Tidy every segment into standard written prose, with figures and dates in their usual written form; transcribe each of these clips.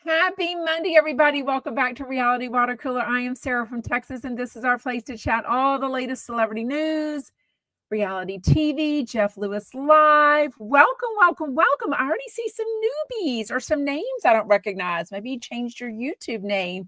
Happy Monday, everybody. Welcome back to Reality Water Cooler. I am Sarah from Texas, and this is our place to chat all the latest celebrity news, reality TV, Jeff Lewis Live. Welcome, welcome, welcome. I already see some newbies or some names I don't recognize. Maybe you changed your YouTube name.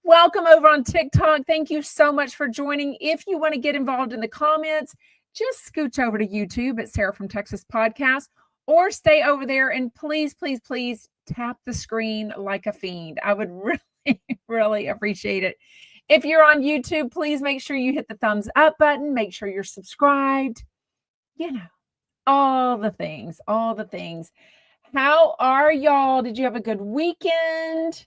Welcome over on TikTok. Thank you so much for joining. If you want to get involved in the comments, just scooch over to YouTube at Sarah from Texas Podcast, or stay over there and please, please, please tap the screen like a fiend. I would really, really appreciate it. If you're on YouTube, please make sure you hit the thumbs up button. Make sure you're subscribed. You know, all the things, all the things. How are y'all? Did you have a good weekend?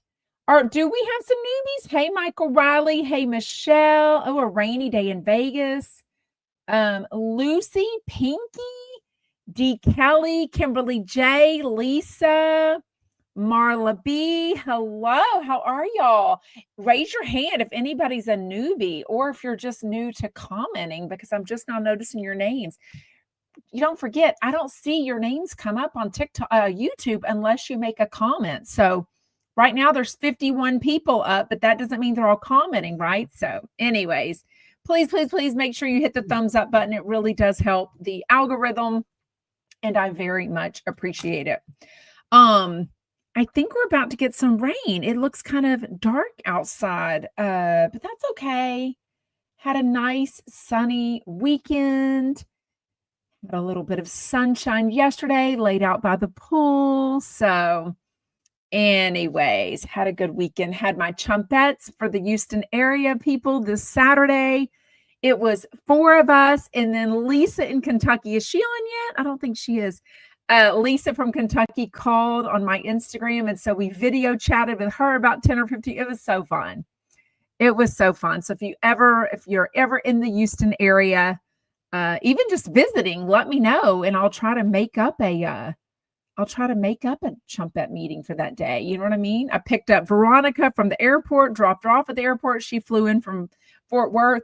Or do we have some newbies? Hey, Michael Riley. Hey, Michelle. Oh, a rainy day in Vegas. Lucy, Pinky, D. Kelly, Kimberly J, Lisa, Marla B. Hello, how are y'all? Raise your hand if anybody's a newbie or if you're just new to commenting, because I'm just now noticing your names. You don't forget, I don't see your names come up on TikTok, YouTube unless you make a comment. So right now there's 51 people up, but that doesn't mean they're all commenting, right? So anyways, please, please, please make sure you hit the thumbs up button. It really does help the algorithm, and I very much appreciate it. I think we're about to get some rain. It looks kind of dark outside, but that's okay. Had a nice sunny weekend. Had a little bit of sunshine yesterday, laid out by the pool. So anyways, had a good weekend. Had my chumpettes for the Houston area people this Saturday. It was 4 of us, and then Lisa in Kentucky. Is she on yet? I don't think she is. Lisa from Kentucky called on my Instagram, and so we video chatted with her about 10 or 15. It was so fun. It was so fun. So if you're ever in the Houston area, even just visiting, let me know, and I'll try to make up a chumpette meeting for that day. You know what I mean? I picked up Veronica from the airport, dropped her off at the airport. She flew in from Fort Worth.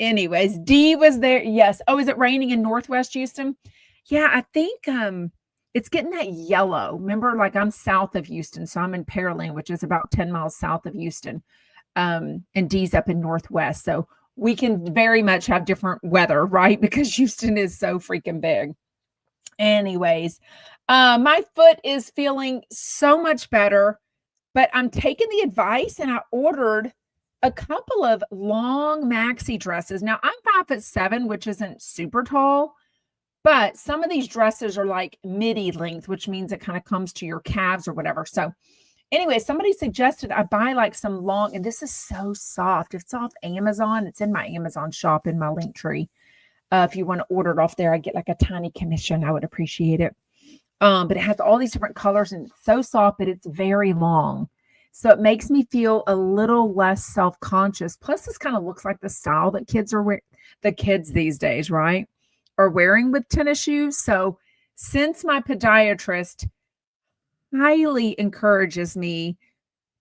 Anyways, Dee was there. Yes. Oh, is it raining in Northwest Houston? Yeah, I think it's getting that yellow. Remember, like I'm south of Houston, so I'm in Pearland, which is about 10 miles south of Houston. And Dee's up in Northwest. So we can very much have different weather, right? Because Houston is so freaking big. Anyways, my foot is feeling so much better, but I'm taking the advice and I ordered a couple of long maxi dresses. Now I'm 5'7", which isn't super tall, but some of these dresses are like midi length, which means it kind of comes to your calves or whatever. So anyway, somebody suggested I buy like some long, and this is so soft. It's off Amazon. It's in my Amazon shop in my link tree. If you want to order it off there, I get like a tiny commission. I would appreciate it. But it has all these different colors and it's so soft, but it's very long. So it makes me feel a little less self-conscious. Plus, this kind of looks like the style that kids are wearing, the kids these days, right, are wearing with tennis shoes. So since my podiatrist highly encourages me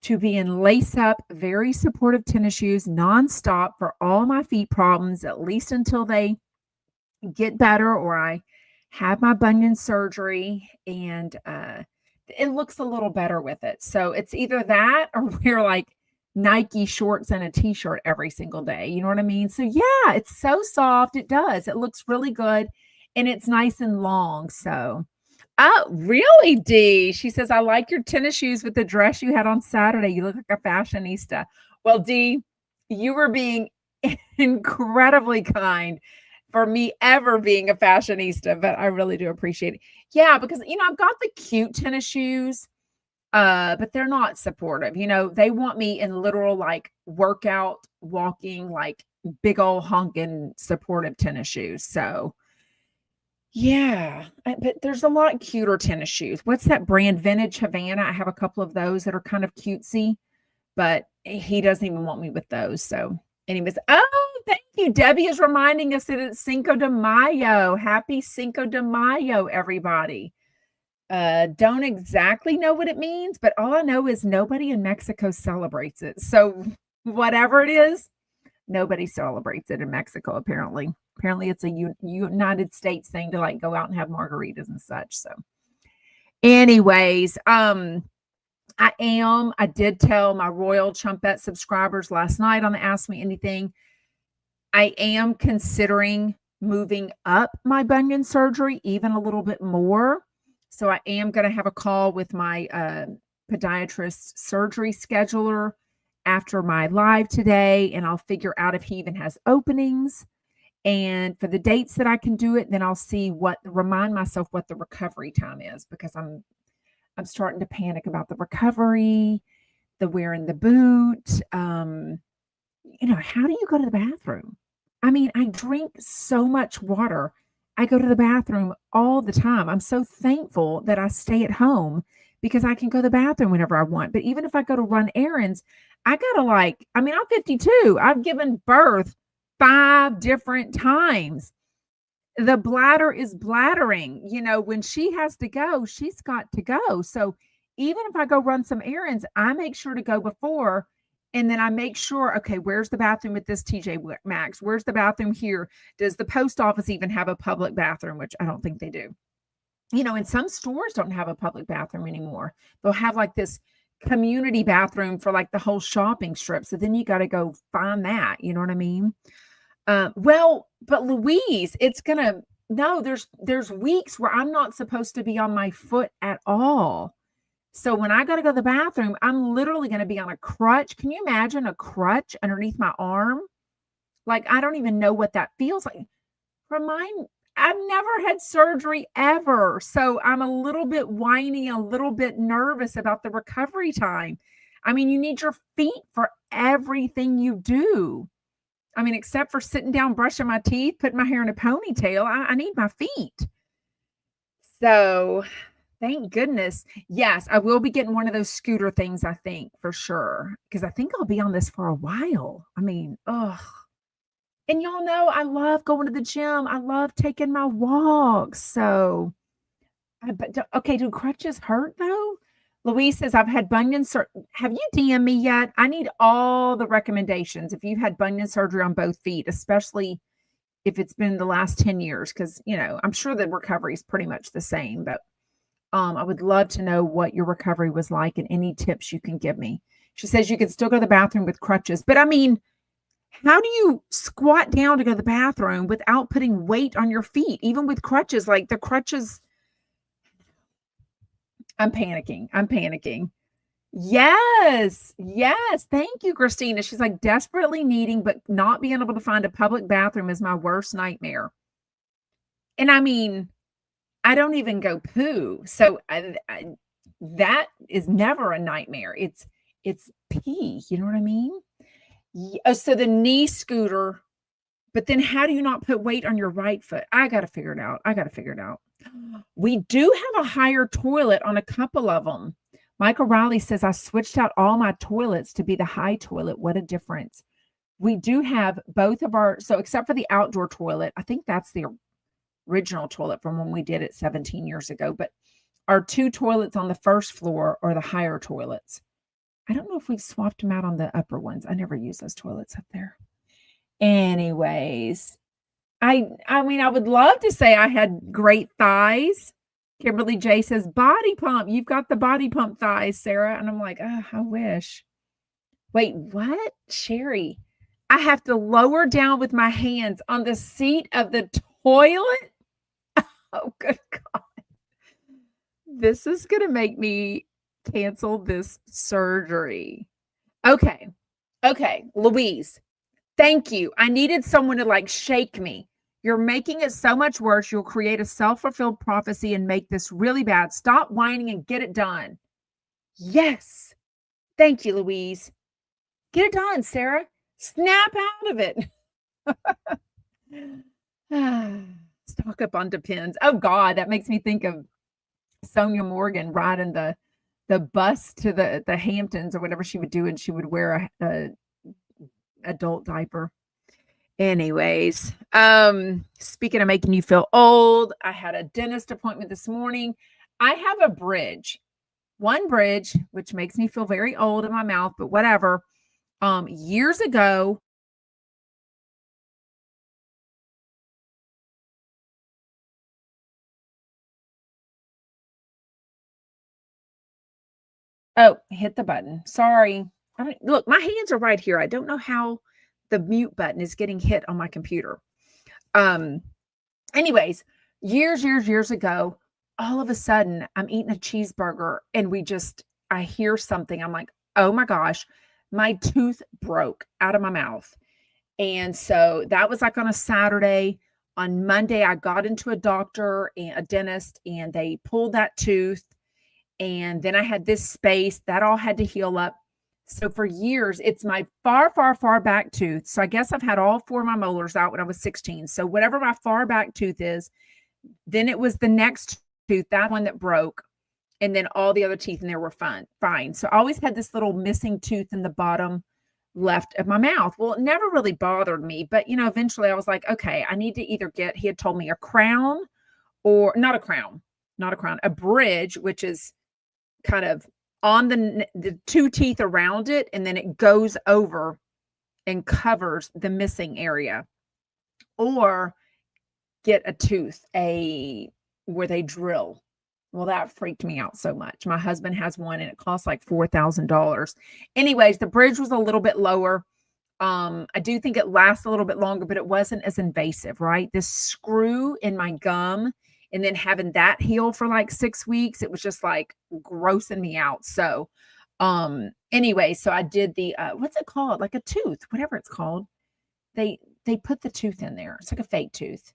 to be in lace-up, very supportive tennis shoes nonstop for all my feet problems, at least until they get better or I have my bunion surgery, and it looks a little better with it. So it's either that or wear like Nike shorts and a t-shirt every single day. You know what I mean? So yeah, it's so soft. It does. It looks really good. And it's nice and long. So, oh, really, Dee? She says, I like your tennis shoes with the dress you had on Saturday. You look like a fashionista. Well, Dee, you were being incredibly kind for me ever being a fashionista, but I really do appreciate it. Yeah, because, I've got the cute tennis shoes, but they're not supportive. They want me in literal, like, workout, walking, like, big old honking supportive tennis shoes. So, yeah, but there's a lot cuter tennis shoes. What's that brand? Vintage Havana. I have a couple of those that are kind of cutesy, but he doesn't even want me with those. So anyways, oh, thank you. Debbie is reminding us that it's Cinco de Mayo. Happy Cinco de Mayo, everybody. Don't exactly know what it means, but all I know is nobody in Mexico celebrates it. So whatever it is, nobody celebrates it in Mexico, apparently. Apparently it's a United States thing to like go out and have margaritas and such. So anyways, I did tell my Royal Trumpet subscribers last night on the Ask Me Anything, I am considering moving up my bunion surgery even a little bit more. So I am going to have a call with my podiatrist surgery scheduler after my live today, and I'll figure out if he even has openings. And for the dates that I can do it, then I'll see remind myself what the recovery time is, because I'm starting to panic about the recovery, the wearing the boot. How do you go to the bathroom? I mean, I drink so much water. I go to the bathroom all the time. I'm so thankful that I stay at home because I can go to the bathroom whenever I want. But even if I go to run errands, I gotta I'm 52. I've given birth 5 different times. The bladder is bladdering. When she has to go, she's got to go. So even if I go run some errands, I make sure to go before, and then I make sure, okay, where's the bathroom at this TJ Maxx? Where's the bathroom here? Does the post office even have a public bathroom? Which I don't think they do. And some stores don't have a public bathroom anymore. They'll have like this community bathroom for like the whole shopping strip. So then you got to go find that. You know what I mean? But Louise, no, there's weeks where I'm not supposed to be on my foot at all. So when I got to go to the bathroom, I'm literally going to be on a crutch. Can you imagine a crutch underneath my arm? Like, I don't even know what that feels like. I've never had surgery ever. So I'm a little bit whiny, a little bit nervous about the recovery time. I mean, you need your feet for everything you do. I mean, except for sitting down, brushing my teeth, putting my hair in a ponytail, I need my feet. So thank goodness. Yes, I will be getting one of those scooter things, I think, for sure. Because I think I'll be on this for a while. I mean, ugh. And y'all know I love going to the gym. I love taking my walks. So, okay, do crutches hurt though? Louise says, I've had bunion surgery. Have you DM'd me yet? I need all the recommendations if you've had bunion surgery on both feet, especially if it's been the last 10 years, because, I'm sure the recovery is pretty much the same, but I would love to know what your recovery was like and any tips you can give me. She says you can still go to the bathroom with crutches, but I mean, how do you squat down to go to the bathroom without putting weight on your feet, even with crutches? Like the crutches, I'm panicking. I'm panicking. Yes. Yes. Thank you, Christina. She's like, desperately needing, but not being able to find a public bathroom is my worst nightmare. And I mean, I don't even go poo. So that is never a nightmare. It's pee. You know what I mean? So the knee scooter, but then how do you not put weight on your right foot? I got to figure it out. We do have a higher toilet on a couple of them. Michael Riley says, I switched out all my toilets to be the high toilet. What a difference. We do have both of so except for the outdoor toilet, I think that's the original toilet from when we did it 17 years ago. But our 2 toilets on the first floor are the higher toilets. I don't know if we've swapped them out on the upper ones. I never use those toilets up there. Anyways, I mean, I would love to say I had great thighs. Kimberly J says, body pump. You've got the body pump thighs, Sarah. And I'm like, oh, I wish. Wait, what? Sherry, I have to lower down with my hands on the seat of the toilet? Oh, good God. This is going to make me cancel this surgery. Okay. Louise, thank you. I needed someone to shake me. You're making it so much worse. You'll create a self-fulfilled prophecy and make this really bad. Stop whining and get it done. Yes. Thank you, Louise. Get it done, Sarah. Snap out of it. Stock up on Depends. Oh, God, that makes me think of Sonia Morgan riding the bus to the Hamptons or whatever she would do, and she would wear a adult diaper. Anyways, speaking of making you feel old, I had a dentist appointment this morning. I have one bridge, which makes me feel very old in my mouth, but whatever. Years ago, Oh, hit the button. Sorry. Look, my hands are right here. I don't know how the mute button is getting hit on my computer. Um, Anyways, years ago, all of a sudden I'm eating a cheeseburger and I hear something. I'm like, oh my gosh, my tooth broke out of my mouth. And so that was like on a Saturday. On Monday, I got into a dentist, and they pulled that tooth. And then I had this space that all had to heal up. So for years, it's my far back tooth. So I guess I've had all four of my molars out when I was 16. So whatever my far back tooth is, then it was the next tooth, that one that broke. And then all the other teeth in there were fine. So I always had this little missing tooth in the bottom left of my mouth. Well, it never really bothered me. But, eventually I was like, okay, I need to either he had told me a crown, or not a crown, a bridge, which is kind of on the two teeth around it, and then it goes over and covers the missing area, or get a tooth where they drill. Well, that freaked me out so much. My husband has one, and it costs like $4,000. Anyways, the bridge was a little bit lower. I do think it lasts a little bit longer, but it wasn't as invasive, right? This screw in my gum, and then having that heal for like 6 weeks, it was just like grossing me out. So, anyway, so I did the, what's it called? Like a tooth, whatever it's called. They put the tooth in there. It's like a fake tooth.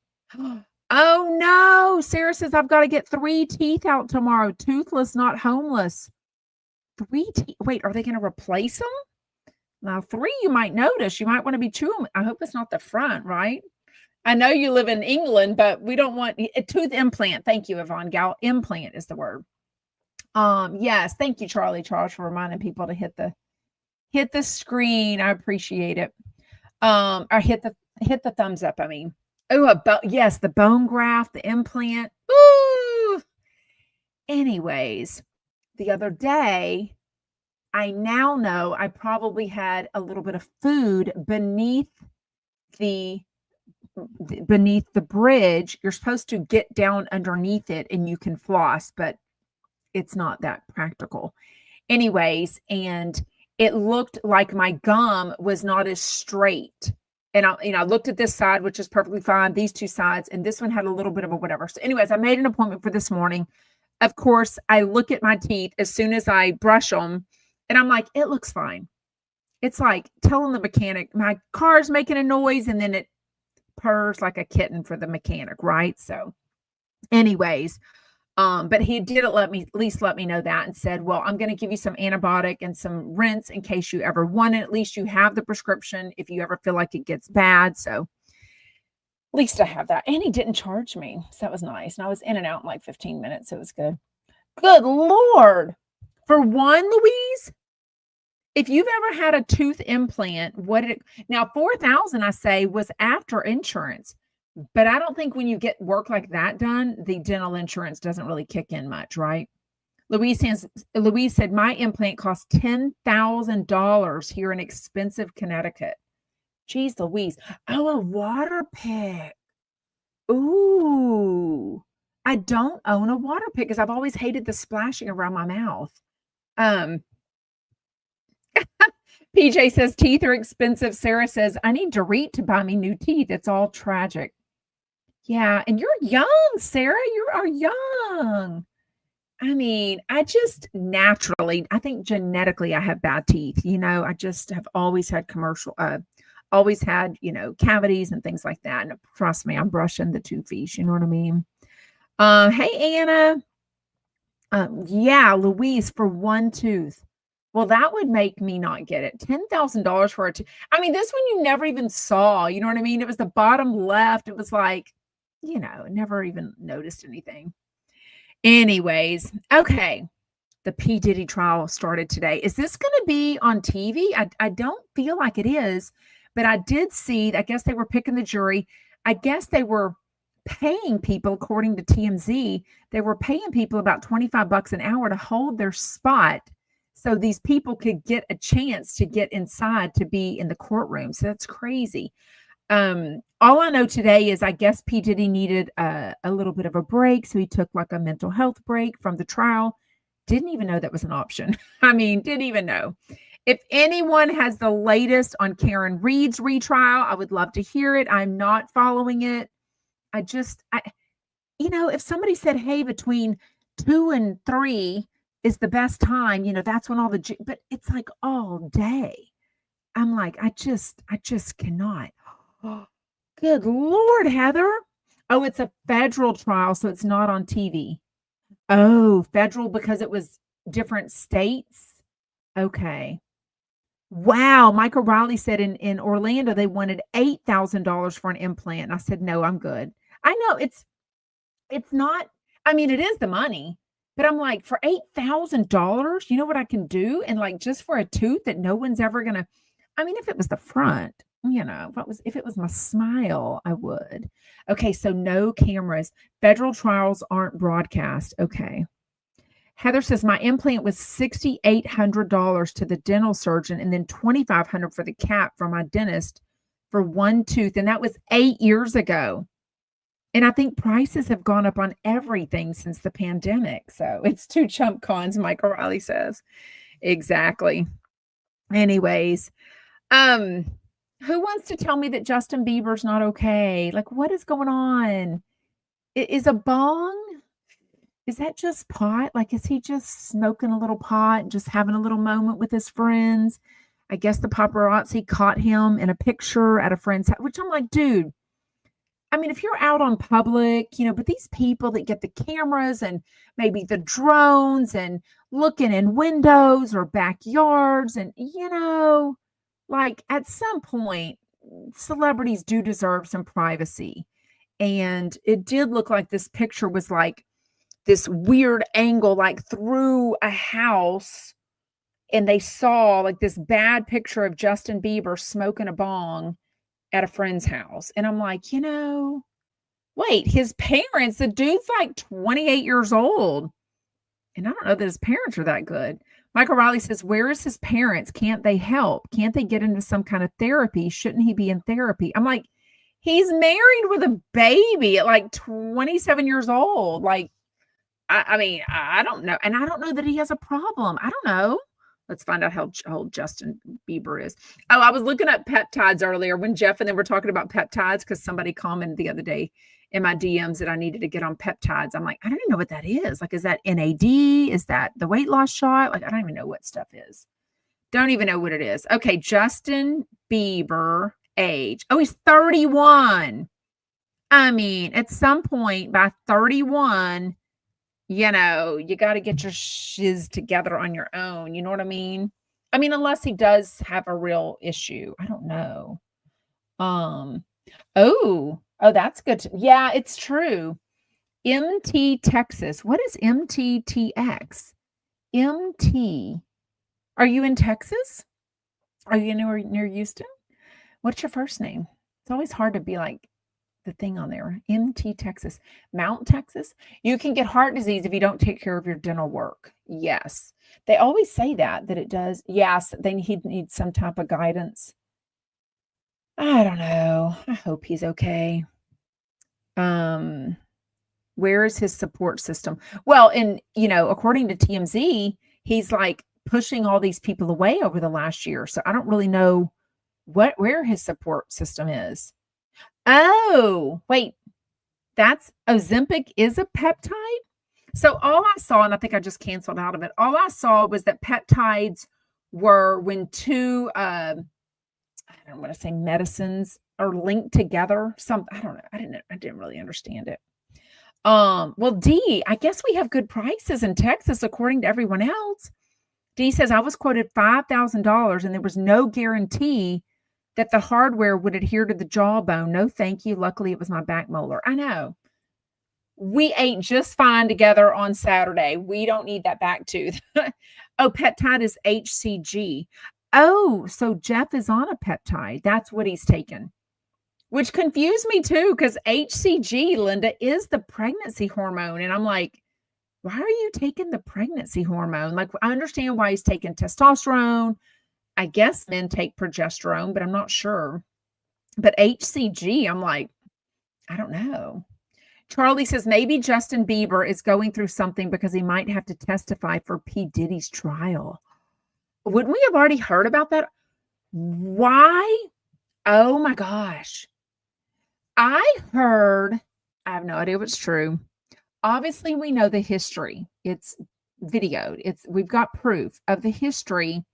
Oh no. Sarah says, I've got to get 3 teeth out tomorrow. Toothless, not homeless. 3 teeth. Wait, are they going to replace them? Now, 3, you might notice. You might want to be chewing. I hope it's not the front, right? I know you live in England, but we don't want a tooth implant. Thank you, Yvonne Gal. Implant is the word. Yes. Thank you, Charles, for reminding people to hit the screen. I appreciate it. Or hit the thumbs up. I mean, yes, the bone graft, the implant. Ooh. Anyways, the other day, I now know I probably had a little bit of food beneath the bridge. You're supposed to get down underneath it and you can floss, but it's not that practical. Anyways, and it looked like my gum was not as straight. And I looked at this side, which is perfectly fine, these 2 sides, and this one had a little bit of a whatever. So anyways, I made an appointment for this morning. Of course, I look at my teeth as soon as I brush them, and I'm like, it looks fine. It's like telling the mechanic, my car's making a noise, and then it purrs like a kitten for the mechanic, right? So anyways, but he did at least let me know that, and said, well, I'm going to give you some antibiotic and some rinse in case you ever want it. At least you have the prescription if you ever feel like it gets bad. So at least I have that. And he didn't charge me. So that was nice. And I was in and out in like 15 minutes. So it was good. Good Lord. For one, Louise, if you've ever had a tooth implant, now 4,000, I say, was after insurance. But I don't think when you get work like that done, the dental insurance doesn't really kick in much, right? Louise said, my implant cost $10,000 here in expensive Connecticut. Geez, Louise. Oh, a water pick. Ooh. I don't own a water pick because I've always hated the splashing around my mouth. PJ says, teeth are expensive. Sarah says, I need Dorit to buy me new teeth. It's all tragic. Yeah, and you're young, Sarah. You are young. I mean, I think genetically I have bad teeth. I just have always had cavities and things like that. And trust me, I'm brushing the toothies. You know what I mean? Hey, Anna. Yeah, Louise, for one tooth. Well, that would make me not get it. $10,000 for a tooth. I mean, this one you never even saw. You know what I mean? It was the bottom left. It was like, never even noticed anything. Anyways, okay. The P. Diddy trial started today. Is this going to be on TV? I don't feel like it is, but I did see, I guess they were picking the jury. I guess they were paying people, according to TMZ, they were paying people about $25 an hour to hold their spot so these people could get a chance to get inside to be in the courtroom. So that's crazy. All I know today is I guess P. Diddy needed a little bit of a break. So he took like a mental health break from the trial Didn't even know that was an option. I mean, didn't even know. If anyone has the latest on Karen Reed's retrial, I would love to hear it. I'm not following it. If somebody said, hey, between 2 and 3 is the best time, that's when all but it's like all day. I'm like, I just cannot. Good Lord, Heather. Oh, it's a federal trial, so it's not on TV. Oh, federal because it was different states. Okay. Wow. Michael Riley said in Orlando, they wanted $8,000 for an implant. And I said, no, I'm good. I know it's not, I mean, it is the money, but I'm like, for $8,000, you know what I can do? And like, just for a tooth that no one's ever going to, I mean, if it was the front, if it was my smile, I would. Okay. So no cameras, federal trials aren't broadcast. Okay. Heather says, my implant was $6,800 to the dental surgeon and then $2,500 for the cap from my dentist for one tooth. And that was 8 years ago. And I think prices have gone up on everything since the pandemic. So it's 2 chump cons, Mike O'Reilly says. Exactly. Anyways, who wants to tell me that Justin Bieber's not okay? Like, what is going on? Is a bong? Is that just pot? Like, is he just smoking a little pot, just having a little moment with his friends? I guess the paparazzi caught him in a picture at a friend's house, which I'm like, dude, I mean, if you're out on public, but these people that get the cameras and maybe the drones and looking in windows or backyards and, like at some point, celebrities do deserve some privacy. And it did look like this picture was like this weird angle, like through a house. And they saw like this bad picture of Justin Bieber smoking a bong at a friend's house. And I'm like, wait, his parents, the dude's like 28 years old. And I don't know that his parents are that good. Michael Riley says, where is his parents? Can't they help? Can't they get into some kind of therapy? Shouldn't he be in therapy? I'm like, he's married with a baby at like 27 years old. Like, I mean, I don't know. And I don't know that he has a problem. I don't know. Let's find out how old Justin Bieber is. Oh, I was looking up peptides earlier when Jeff and them were talking about peptides because somebody commented the other day in my DMs that I needed to get on peptides. I'm like, I don't even know what that is. Like, is that NAD? Is that the weight loss shot? Like, I don't even know what stuff is. Don't even know what it is. Okay, Justin Bieber age. Oh, he's 31. I mean, at some point by 31, you got to get your shiz together on your own. You know what I mean? I mean, unless he does have a real issue. I don't know. Oh, that's good. Yeah, it's true. MT Texas. What is MTTX? MT. Are you in Texas? Are you near Houston? What's your first name? It's always hard to be like the thing on there. MT Texas. Mount Texas. You can get heart disease if you don't take care of your dental work. Yes. They always say that it does. Yes, he needs some type of guidance. I don't know. I hope he's okay. Where is his support system? Well, and according to TMZ, he's like pushing all these people away over the last year. So I don't really know where his support system is. Oh, wait, that's Ozempic is a peptide? So all I saw, and I think I just canceled out of it, all I saw was that peptides were when two, I don't want to say medicines are linked together. I don't know. I didn't really understand it. Well, D, I guess we have good prices in Texas, according to everyone else. D says, I was quoted $5,000 and there was no guarantee that the hardware would adhere to the jawbone. No, thank you. Luckily, it was my back molar. I know. We ate just fine together on Saturday. We don't need that back tooth. Oh, peptide is HCG. Oh, so Jeff is on a peptide. That's what he's taken, which confused me too, because HCG, Linda, is the pregnancy hormone. And I'm like, why are you taking the pregnancy hormone? Like, I understand why he's taking testosterone. I guess men take progesterone, but I'm not sure. But HCG, I'm like, I don't know. Charlie says maybe Justin Bieber is going through something because he might have to testify for P. Diddy's trial. Wouldn't we have already heard about that? Why? Oh my gosh. I have no idea if it's true. Obviously, we know the history. It's videoed. We've got proof of the history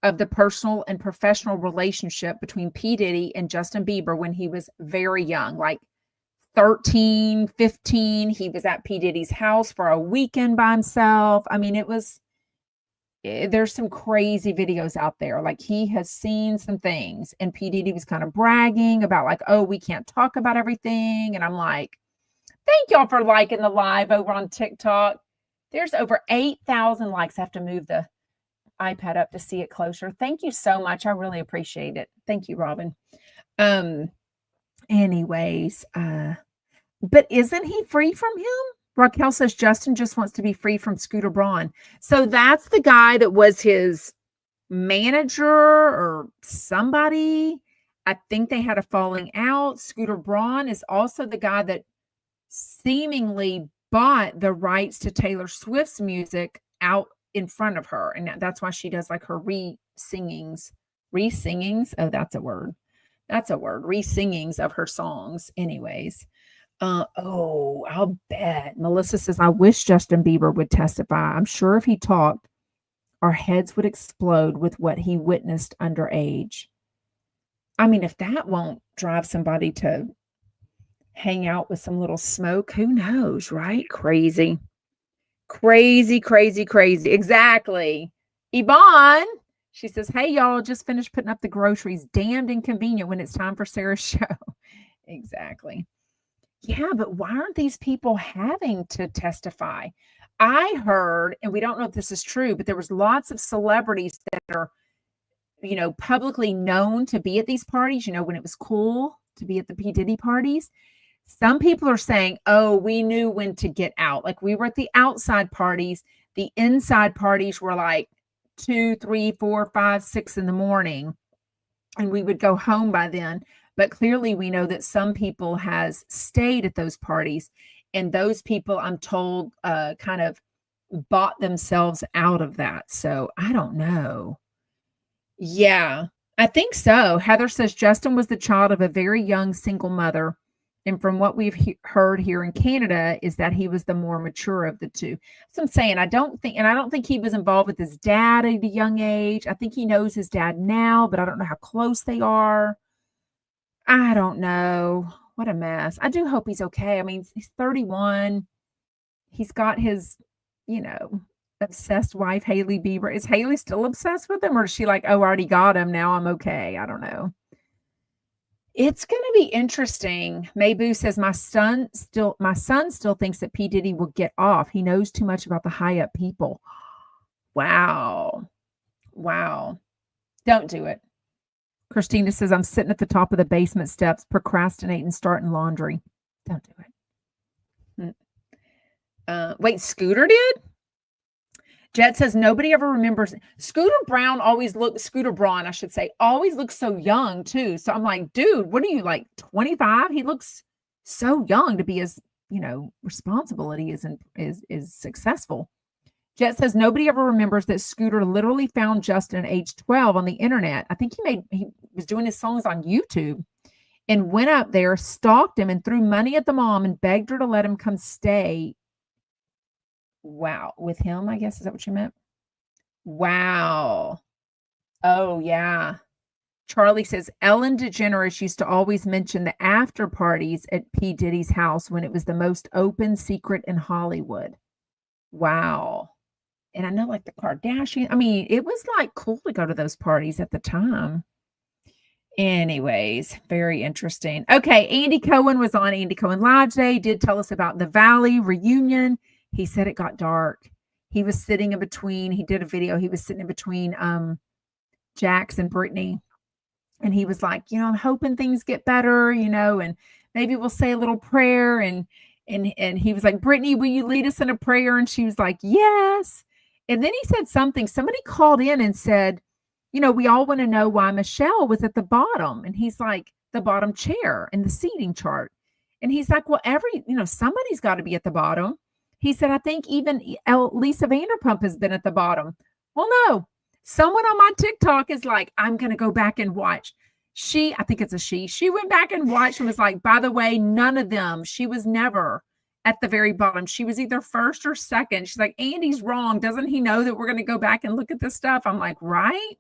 of the personal and professional relationship between P. Diddy and Justin Bieber when he was very young, like 13, 15. He was at P. Diddy's house for a weekend by himself. I mean, there's some crazy videos out there. Like, he has seen some things, and P. Diddy was kind of bragging about, like, oh, we can't talk about everything. And I'm like, thank y'all for liking the live over on TikTok. There's over 8,000 likes. I have to move the iPad up to see it closer. Thank you so much. I really appreciate it. Thank you, Robin. Anyways, but isn't he free from him? Raquel says Justin just wants to be free from Scooter Braun. So that's the guy that was his manager or somebody. I think they had a falling out. Scooter Braun is also the guy that seemingly bought the rights to Taylor Swift's music out in front of her. And that's why she does like her re-singings. Oh, that's a word. Re-singings of her songs. Anyways. I'll bet. Melissa says, I wish Justin Bieber would testify. I'm sure if he talked, our heads would explode with what he witnessed underage. I mean, if that won't drive somebody to hang out with some little smoke, who knows, right? Crazy. Exactly. Yvonne, she says, hey, y'all, just finished putting up the groceries. Damned inconvenient when it's time for Sarah's show. Exactly. Yeah, but why aren't these people having to testify? I heard, and we don't know if this is true, but there was lots of celebrities that are, publicly known to be at these parties, when it was cool to be at the P. Diddy parties. Some people are saying, oh, we knew when to get out. Like, we were at the outside parties. The inside parties were like 2, 3, 4, 5, 6 in the morning, and we would go home by then. But clearly we know that some people has stayed at those parties, and those people, I'm told, kind of bought themselves out of that. So I don't know. Yeah, I think so. Heather says Justin was the child of a very young single mother. And from what we've heard here in Canada is that he was the more mature of the two. So I'm saying, I don't think he was involved with his dad at a young age. I think he knows his dad now, but I don't know how close they are. I don't know. What a mess. I do hope he's okay. I mean, he's 31. He's got his, obsessed wife, Hailey Bieber. Is Hailey still obsessed with him, or is she like, oh, I already got him, now I'm okay? I don't know. It's going to be interesting. Maybu says, my son still thinks that P. Diddy will get off. He knows too much about the high up people. Wow. Don't do it. Christina says, I'm sitting at the top of the basement steps, procrastinating, starting laundry. Don't do it. Wait, Scooter did? Jet says, nobody ever remembers. Scooter Braun, always looks so young too. So I'm like, dude, what are you, like 25? He looks so young to be as, responsible as he is and is successful. Jet says, nobody ever remembers that Scooter literally found Justin at age 12 on the internet. I think he was doing his songs on YouTube and went up there, stalked him, and threw money at the mom and begged her to let him come stay. Wow. With him, I guess. Is that what you meant? Wow. Oh, yeah. Charlie says, Ellen DeGeneres used to always mention the after parties at P. Diddy's house when it was the most open secret in Hollywood. Wow. And I know, like, the Kardashians, I mean, it was like cool to go to those parties at the time. Anyways, very interesting. Okay, Andy Cohen was on Andy Cohen Live today. He did tell us about the Valley reunion. He said it got dark. He was sitting in between. He did a video. He was sitting in between Jax and Brittany. And he was like, I'm hoping things get better, and maybe we'll say a little prayer. And he was like, Brittany, will you lead us in a prayer? And she was like, yes. And then he said something. Somebody called in and said, we all want to know why Michelle was at the bottom. And he's like, the bottom chair in the seating chart. And he's like, well, somebody's got to be at the bottom. He said, I think even Lisa Vanderpump has been at the bottom. Well, no, someone on my TikTok is like, I'm going to go back and watch. I think it's a she went back and watched and was like, by the way, none of them, she was never at the very bottom. She was either first or second. She's like, Andy's wrong. Doesn't he know that we're going to go back and look at this stuff? I'm like, right?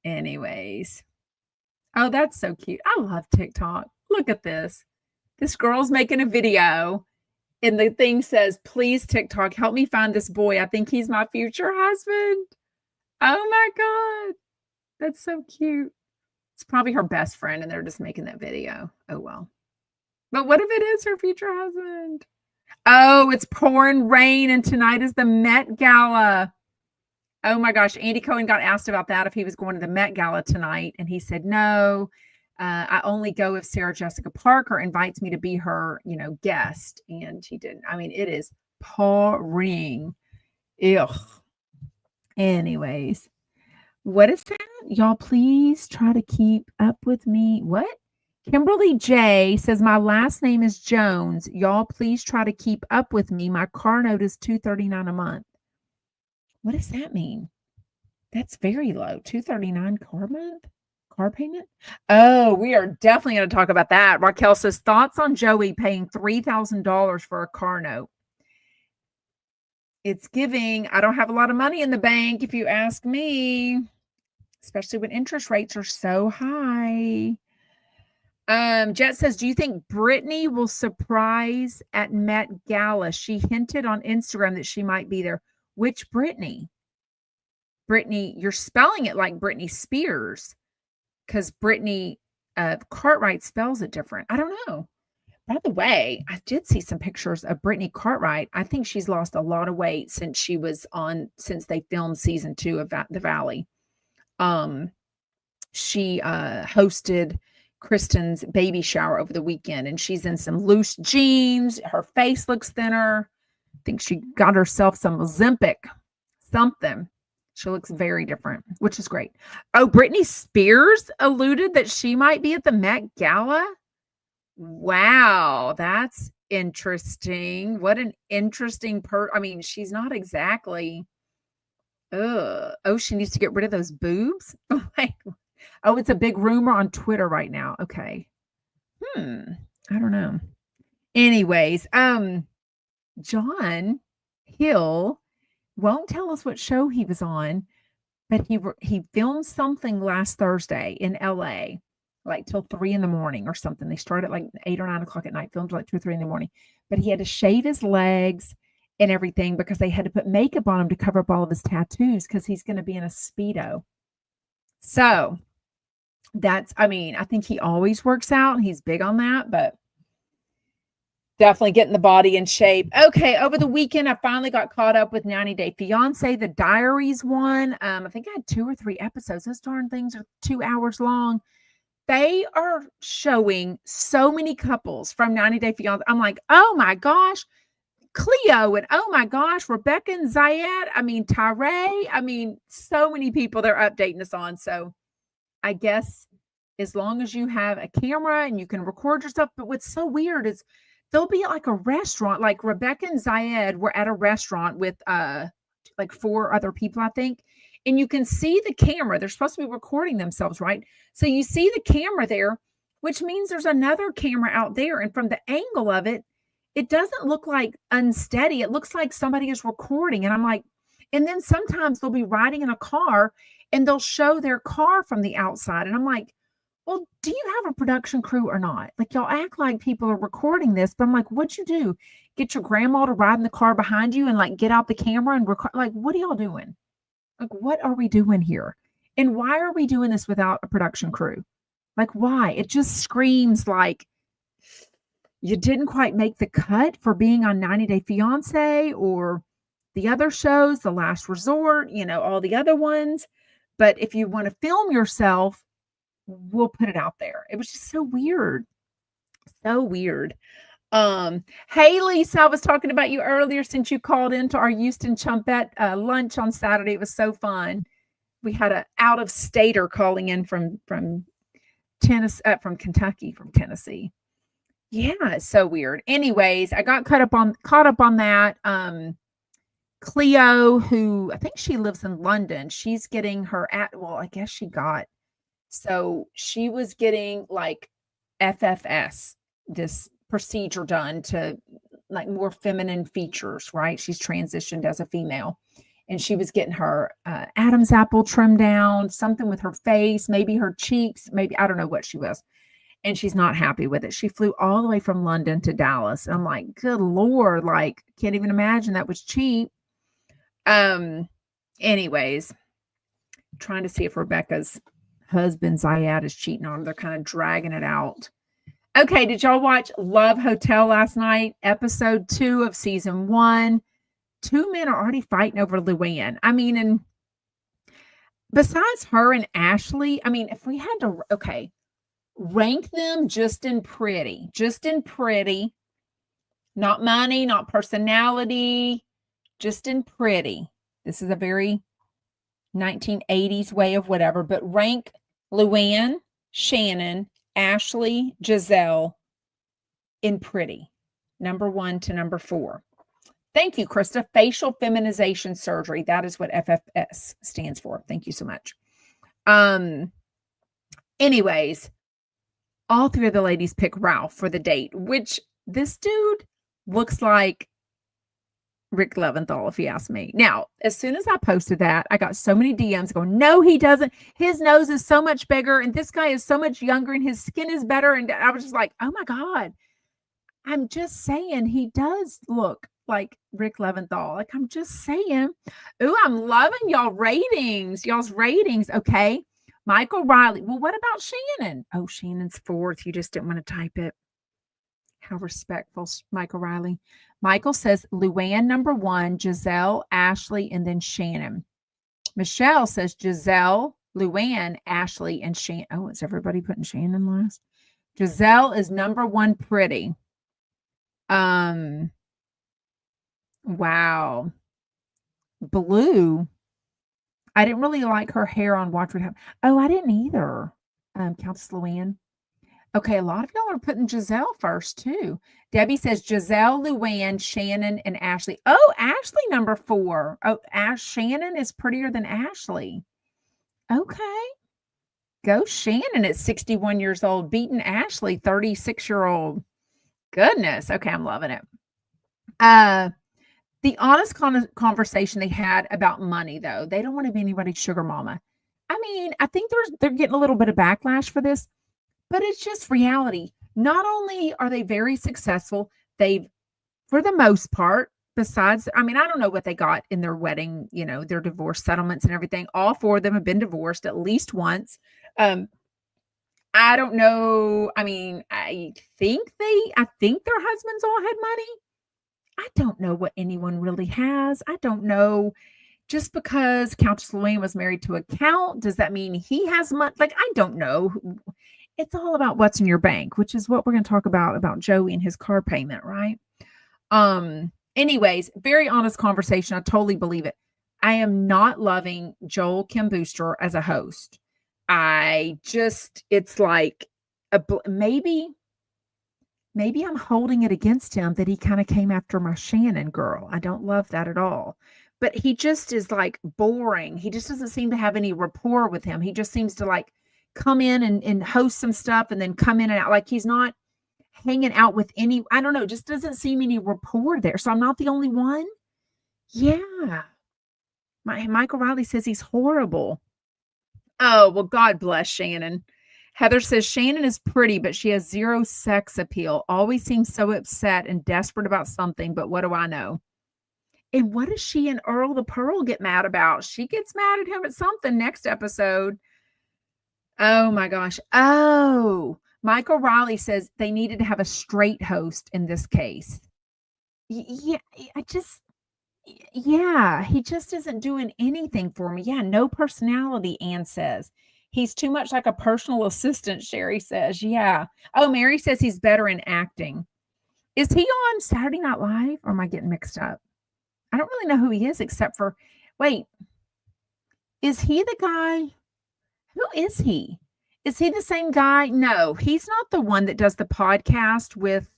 Anyways. Oh, that's so cute. I love TikTok. Look at this. This girl's making a video and the thing says, please, TikTok, help me find this boy. I think he's my future husband. Oh my God. That's so cute. It's probably her best friend and they're just making that video. Oh, well. But what if it is her future husband? Oh, it's pouring rain and tonight is the Met Gala. Oh my gosh. Andy Cohen got asked about that if he was going to the Met Gala tonight. And he said, no, I only go if Sarah Jessica Parker invites me to be her, guest. And she didn't. I mean, it is pouring. Ugh. Anyways. What is that? Y'all, please try to keep up with me. What? Kimberly J says, my last name is Jones. Y'all, please try to keep up with me. My car note is $239 a month. What does that mean? That's very low. $239 car payment? Oh, we are definitely going to talk about that. Raquel says, thoughts on Joey paying $3,000 for a car note. It's giving, I don't have a lot of money in the bank, if you ask me, especially when interest rates are so high. Jet says, do you think Britney will surprise at Met Gala? She hinted on Instagram that she might be there. Which Britney? Britney, you're spelling it like Britney Spears because Britney Cartwright spells it different. I don't know. By the way, I did see some pictures of Britney Cartwright. I think she's lost a lot of weight since they filmed season 2 of The Valley. She hosted Kristen's baby shower over the weekend and she's in some loose jeans. Her face looks thinner. I think she got herself some Ozempic, something. She looks very different, which is great. Oh, Britney Spears alluded that she might be at the Met Gala. Wow, that's interesting. What an interesting I mean, she's not exactly. Oh, she needs to get rid of those boobs. Oh, it's a big rumor on Twitter right now. Okay. I don't know. Anyways, John Hill won't tell us what show he was on, but he filmed something last Thursday in LA, like till 3 a.m. or something. They started at like 8 or 9 o'clock at night, filmed like 2 or 3 a.m. But he had to shave his legs and everything because they had to put makeup on him to cover up all of his tattoos because he's going to be in a Speedo. So I think he always works out and he's big on that, but definitely getting the body in shape. Okay, over the weekend, I finally got caught up with 90 Day Fiance, the Diaries one. I think I had 2 or 3 episodes. Those darn things are 2 hours long. They are showing so many couples from 90 Day Fiance. I'm like, oh my gosh, Cleo, and oh my gosh, Rebecca and Zayed. I mean, Tyree. I mean, so many people they're updating us on. So I guess as long as you have a camera and you can record yourself. But what's so weird is they'll be at like a restaurant, like Rebecca and Zayed were at a restaurant with like 4 other people, I think. And you can see the camera. They're supposed to be recording themselves, right? So you see the camera there, which means there's another camera out there. And from the angle of it, it doesn't look like unsteady. It looks like somebody is recording. And I'm like, and then sometimes they'll be riding in a car and they'll show their car from the outside. And I'm like, well, do you have a production crew or not? Like, y'all act like people are recording this, but I'm like, what'd you do? Get your grandma to ride in the car behind you and like get out the camera and record? Like, what are y'all doing? Like, what are we doing here? And why are we doing this without a production crew? Like, why? It just screams like you didn't quite make the cut for being on 90 Day Fiance or the other shows, The Last Resort, all the other ones. But if you want to film yourself, we'll put it out there. It was just so weird. So weird. Hey, Lisa, I was talking about you earlier since you called into our Houston Chumpette lunch on Saturday. It was so fun. We had an out-of-stater calling in from Tennessee, from Kentucky, from Tennessee. Yeah, it's so weird. Anyways, I got caught up on that. Cleo, who I think she lives in London, she's getting I guess she was getting like FFS, this procedure done to like more feminine features, right? She's transitioned as a female. And she was getting her Adam's apple trimmed down, something with her face, maybe her cheeks, maybe I don't know what she was. And she's not happy with it. She flew all the way from London to Dallas. And I'm like, good Lord, like, can't even imagine that was cheap. Anyways, trying to see if Rebecca's husband Zayat is cheating on her. They're kind of dragging it out. Okay, did y'all watch Love Hotel last night? Episode 2 of season 1. 2 men are already fighting over Luann. I mean, and besides her and Ashley, I mean, if we had to, rank them just in pretty, not money, not personality, just in pretty. This is a very 1980s way of whatever, but rank Luann, Shannon, Ashley, Giselle in pretty, number 1 to number 4. Thank you, Krista. Facial feminization surgery. That is what FFS stands for. Thank you so much. Anyways, all 3 of the ladies pick Ralph for the date, which this dude looks like Rick Leventhal, if you ask me. Now, as soon as I posted that, I got so many DMs going, no, he doesn't. His nose is so much bigger, and this guy is so much younger, and his skin is better. And I was just like, oh my God. I'm just saying he does look like Rick Leventhal. Like, I'm just saying. Ooh, I'm loving y'all's ratings. Okay. Michael Riley. Well, what about Shannon? Oh, Shannon's 4th. You just didn't want to type it. How respectful, Michael Riley. Michael says Luann number 1, Giselle, Ashley, and then Shannon. Michelle says Giselle, Luann, Ashley, and Shannon. Oh, is everybody putting Shannon last? Giselle is number 1 pretty. Wow. Blue. I didn't really like her hair on Watch What Happens. Oh, I didn't either. Countess Luann. Okay, a lot of y'all are putting Giselle first too. Debbie says Giselle, Luann, Shannon, and Ashley. Oh, Ashley number 4. Oh, Shannon is prettier than Ashley. Okay. Go Shannon at 61 years old, beating Ashley, 36-year-old. Goodness. Okay, I'm loving it. The honest conversation they had about money, though, they don't want to be anybody's sugar mama. I mean, I think they're getting a little bit of backlash for this, but it's just reality. Not only are they very successful, they've, for the most part, besides, I mean, I don't know what they got in their wedding, their divorce settlements and everything. All 4 of them have been divorced at least once. I don't know. I mean, I think their husbands all had money. I don't know what anyone really has. I don't know. Just because Countess Luann was married to a count, does that mean he has money? Like, I don't know. It's all about what's in your bank, which is what we're going to talk about Joey and his car payment, right? Anyways, very honest conversation. I totally believe it. I am not loving Joel Kim Booster as a host. It's like maybe I'm holding it against him that he kind of came after my Shannon girl. I don't love that at all. But he just is like boring. He just doesn't seem to have any rapport with him. He just seems to like come in and host some stuff and then come in and out. Like he's not hanging out with I don't know, just doesn't seem any rapport there. So I'm not the only one. Yeah. Michael Riley says he's horrible. Oh, well, God bless Shannon. Heather says Shannon is pretty, but she has 0 sex appeal. Always seems so upset and desperate about something, but what do I know? And what does she and Earl the Pearl get mad about? She gets mad at him at something next episode. Oh my gosh. Oh, Michael Riley says they needed to have a straight host in this case. Yeah, he just isn't doing anything for me. Yeah, no personality, Ann says. He's too much like a personal assistant, Sherry says. Yeah. Oh, Mary says he's better in acting. Is he on Saturday Night Live, or am I getting mixed up? I don't really know who he is except for, wait, is he the guy? Who is he? Is he the same guy? No, he's not the one that does the podcast with.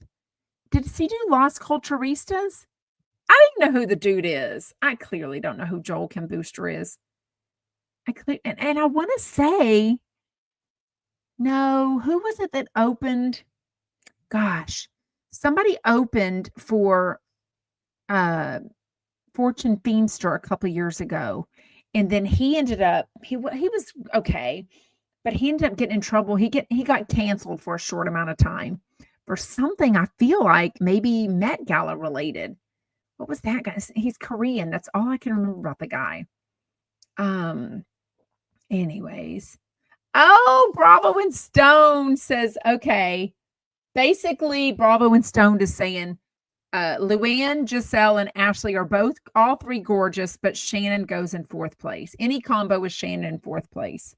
Did he do Las Culturistas? I don't even know who the dude is. I clearly don't know who Joel Kim Booster is. And I want to say, no, who was it that opened? Gosh, somebody opened for Fortune Feimster a couple years ago, and then he ended up he was okay, but he ended up getting in trouble. He got canceled for a short amount of time for something I feel like maybe Met Gala related. What was that guy? He's Korean. That's all I can remember about the guy. Anyways. Oh, Bravo and Stone says, okay. Basically, Bravo and Stone is saying Luann, Giselle, and Ashley are all three gorgeous, but Shannon goes in fourth place. Any combo with Shannon in fourth place.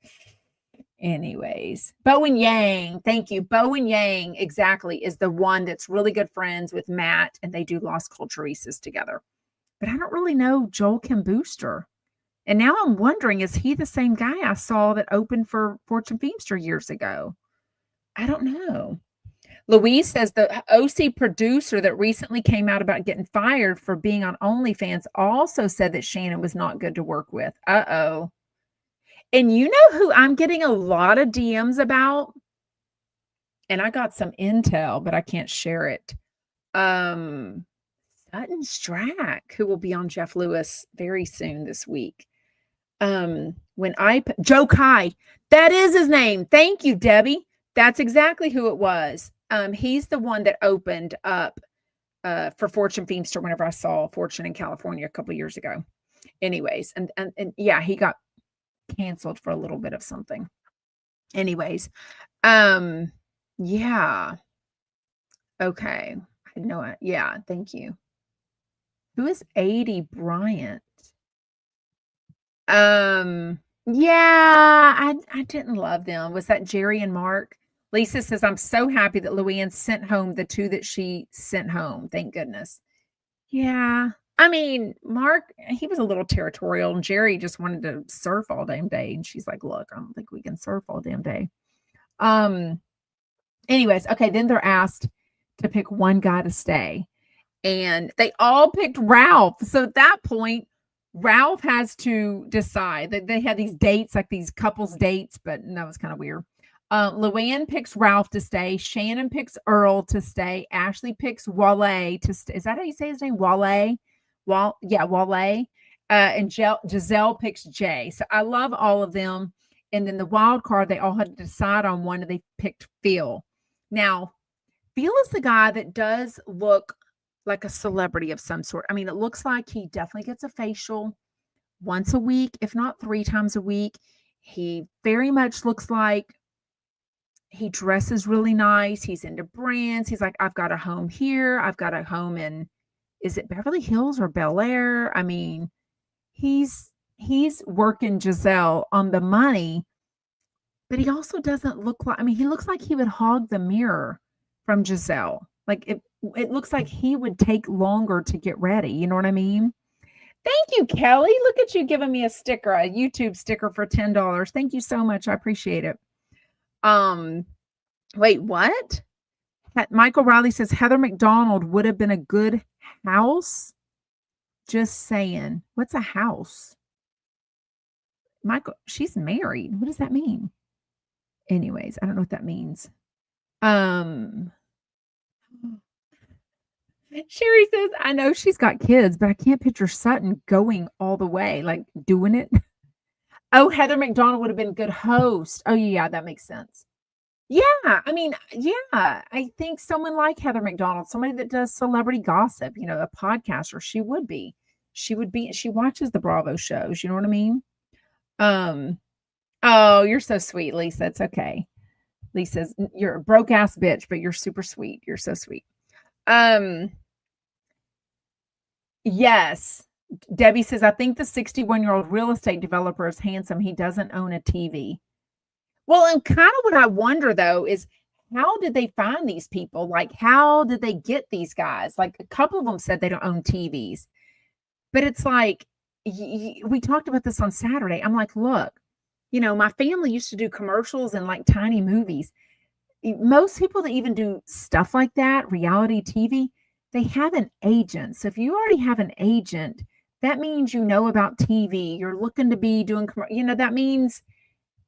Anyways, Bo and Yang, thank you. Bo and Yang, exactly, is the one that's really good friends with Matt, and they do Las Culturistas together. But I don't really know Joel Kim Booster. And now I'm wondering, is he the same guy I saw that opened for Fortune Feimster years ago? I don't know. Louise says the OC producer that recently came out about getting fired for being on OnlyFans also said that Shannon was not good to work with. Uh-oh. And you know who I'm getting a lot of DMs about? And I got some intel, but I can't share it. Sutton Strack, who will be on Jeff Lewis very soon this week. Joe Kai, that is his name. Thank you, Debbie. That's exactly who it was. He's the one that opened up for Fortune Feimster whenever I saw Fortune in California a couple years ago. Anyways, and yeah, he got canceled for a little bit of something. Anyways, yeah. Okay. I know it. Yeah, thank you. Who is 80 Bryant? Yeah, I didn't love them. Was that Jerry and Mark? Lisa says, I'm so happy that Luann sent home the two that she sent home. Thank goodness. Yeah. I mean, Mark, he was a little territorial, and Jerry just wanted to surf all damn day. And she's like, look, I don't think we can surf all damn day. Anyways, okay, then they're asked to pick one guy to stay. And they all picked Ralph. So at that point, Ralph has to decide that they had these dates, like these couples dates, but that was kind of weird. Luann picks Ralph to stay. Shannon picks Earl to stay. Ashley picks Wale to stay. Is that how you say his name? Wale? Wale. And Giselle picks Jay. So I love all of them. And then the wild card, they all had to decide on one, and they picked Phil. Now, Phil is the guy that does look like a celebrity of some sort. I mean, it looks like he definitely gets a facial once a week, if not 3 times a week. He very much looks like he dresses really nice. He's into brands. He's like, I've got a home here. I've got a home in, is it Beverly Hills or Bel Air? I mean, he's working Giselle on the money, but he also doesn't look like, I mean, he looks like he would hog the mirror from Giselle. Like it looks like he would take longer to get ready. You know what I mean? Thank you, Kelly. Look at you giving me a sticker, a YouTube sticker for $10. Thank you so much. I appreciate it. Wait, what? Michael Riley says Heather McDonald would have been a good house. Just saying. What's a house? Michael, she's married. What does that mean? Anyways, I don't know what that means. Sherry says, I know she's got kids, but I can't picture Sutton going all the way, like doing it. Oh, Heather McDonald would have been a good host. Oh, yeah, that makes sense. Yeah, I mean, yeah, I think someone like Heather McDonald, somebody that does celebrity gossip, you know, a podcaster, she would be. She watches the Bravo shows, you know what I mean? Oh, you're so sweet, Lisa. It's okay. Lisa's, you're a broke ass bitch, but you're super sweet. You're so sweet. Yes. Debbie says, I think the 61-year-old real estate developer is handsome. He doesn't own a TV. Well, and kind of what I wonder, though, is how did they find these people? Like, how did they get these guys? Like, a couple of them said they don't own TVs. But it's like, we talked about this on Saturday. I'm like, look, My family used to do commercials and like tiny movies. Most people that even do stuff like that, reality TV, they have an agent. So if you already have an agent, that means you know about TV. You're looking to be doing, that means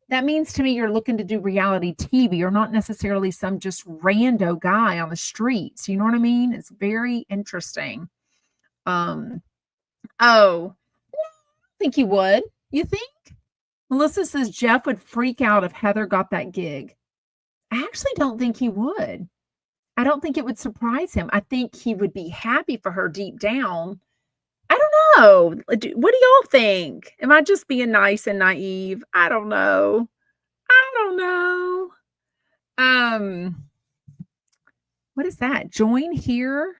to me you're looking to do reality TV. You're not necessarily some just rando guy on the streets. You know what I mean? It's very interesting. Um, oh, I think you would. You think? Melissa says Jeff would freak out if Heather got that gig. I actually don't think he would. I don't think it would surprise him. I think he would be happy for her deep down. I don't know. What do y'all think? Am I just being nice and naive? I don't know. I don't know. What is that? Join here.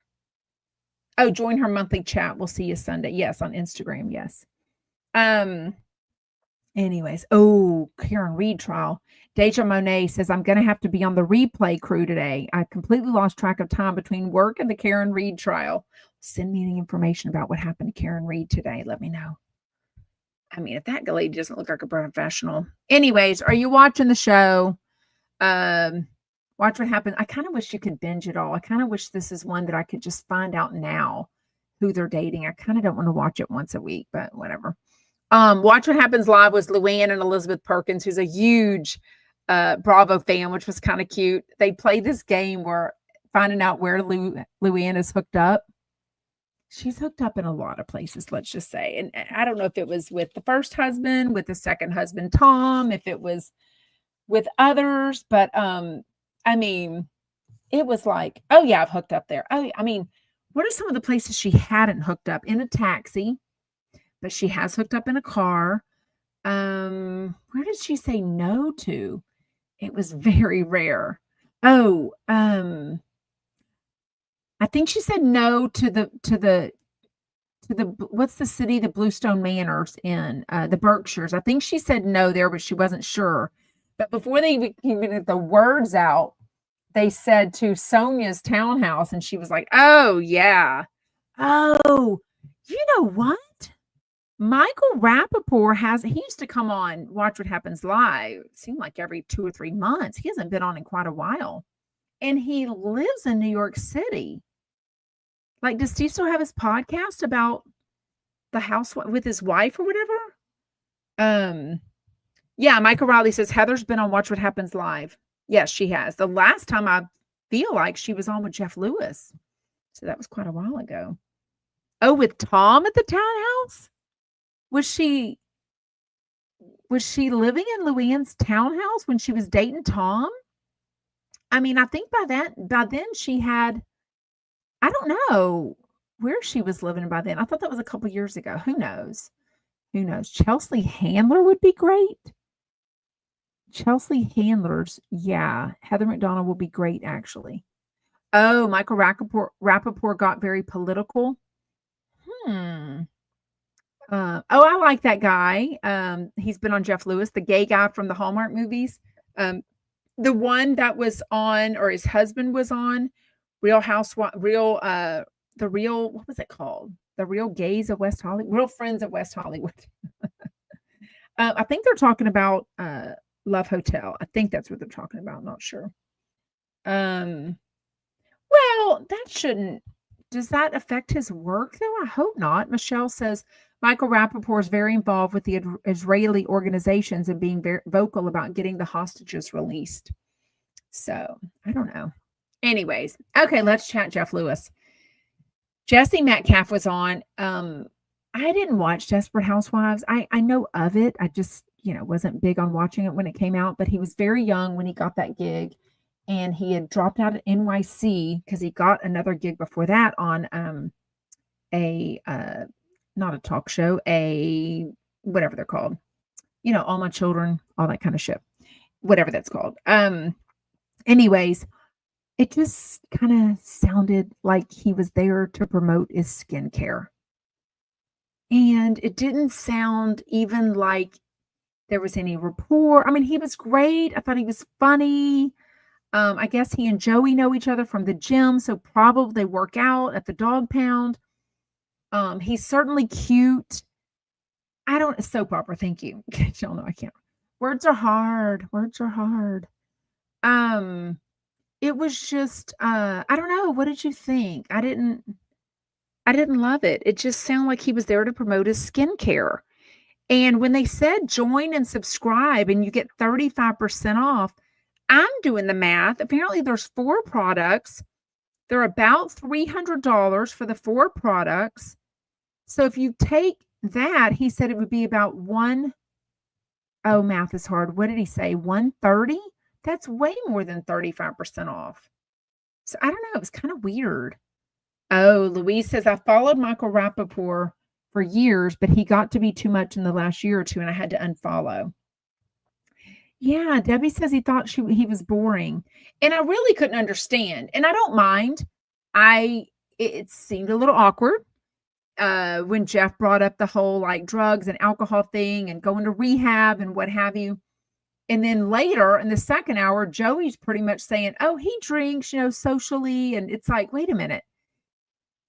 Oh, join her monthly chat. We'll see you Sunday. Yes, on Instagram. Yes. Anyways, Karen Reed trial. Deja Monet says, I'm going to have to be on the replay crew today. I completely lost track of time between work and the Karen Reed trial. Send me any information about what happened to Karen Reed today. Let me know. I mean, if that lady doesn't look like a professional. Anyways, are you watching the show? Watch what happened. I kind of wish you could binge it all. I kind of wish this is one that I could just find out now who they're dating. I kind of don't want to watch it once a week, but whatever. Watch What Happens Live was Luann and Elizabeth Perkins, who's a huge Bravo fan, which was kind of cute. They played this game where finding out where Luann is hooked up. She's hooked up in a lot of places, let's just say. And I don't know if it was with the first husband, with the second husband, Tom, if it was with others, but I mean, it was like, oh yeah, I've hooked up there. Oh, I mean, what are some of the places she hadn't hooked up? In a taxi, but she has hooked up in a car. Where did she say no to? It was very rare. I think she said no to the what's the city, the Bluestone Manors in the Berkshires. I think she said no there, but she wasn't sure. But before they even get the words out, they said to Sonia's townhouse, and she was like, oh yeah. Oh, you know what? Michael Rappaport he used to come on Watch What Happens Live. It seemed like every 2 or 3 months. He hasn't been on in quite a while. And he lives in New York City. Like, does he still have his podcast about the house with his wife or whatever? Yeah, Michael Riley says Heather's been on Watch What Happens Live. Yes, she has. The last time I feel like she was on with Jeff Lewis. So that was quite a while ago. Oh, with Tom at the townhouse? Was she living in Luann's townhouse when she was dating Tom? I mean, I think by then she had, I don't know where she was living by then. I thought that was a couple years ago. Who knows? Chelsea Handler would be great. Chelsea Handler's, yeah. Heather McDonald will be great, actually. Oh, Michael Rappaport got very political. I like that guy. He's been on Jeff Lewis, the gay guy from the Hallmark movies. The one that was on, or his husband was on, what was it called? The Real Gays of West Hollywood, Real Friends of West Hollywood. I think they're talking about Love Hotel. I think that's what they're talking about. I'm not sure. Well, does that affect his work though? I hope not. Michelle says Michael Rappaport is very involved with the Israeli organizations and being very vocal about getting the hostages released. So I don't know. Anyways, okay, let's chat Jeff Lewis. Jesse Metcalf was on. I didn't watch Desperate Housewives. I know of it. I just, wasn't big on watching it when it came out, but he was very young when he got that gig, and he had dropped out at NYC because he got another gig before that on not a talk show, whatever they're called. All My Children, all that kind of shit. Whatever that's called. Anyways, it just kind of sounded like he was there to promote his skincare. And it didn't sound even like there was any rapport. I mean, he was great. I thought he was funny. I guess he and Joey know each other from the gym, so probably they work out at the dog pound. He's certainly cute. Soap opera, thank you. Y'all know I can't. Words are hard. Words are hard. Um, it was just, I don't know. What did you think? I didn't love it. It just sounded like he was there to promote his skincare. And when they said join and subscribe and you get 35% off, I'm doing the math. Apparently, there's 4 products. They're about $300 for the 4 products. So if you take that, he said it would be about oh, math is hard. What did he say? 130? That's way more than 35% off. So I don't know. It was kind of weird. Oh, Louise says, I followed Michael Rappaport for years, but he got to be too much in the last year or 2, and I had to unfollow. Yeah, Debbie says he thought he was boring, and I really couldn't understand, and I don't mind. It seemed a little awkward, when Jeff brought up the whole, like, drugs and alcohol thing and going to rehab and what have you, and then later in the second hour, Joey's pretty much saying, "Oh, he drinks, socially," and it's like, "Wait a minute.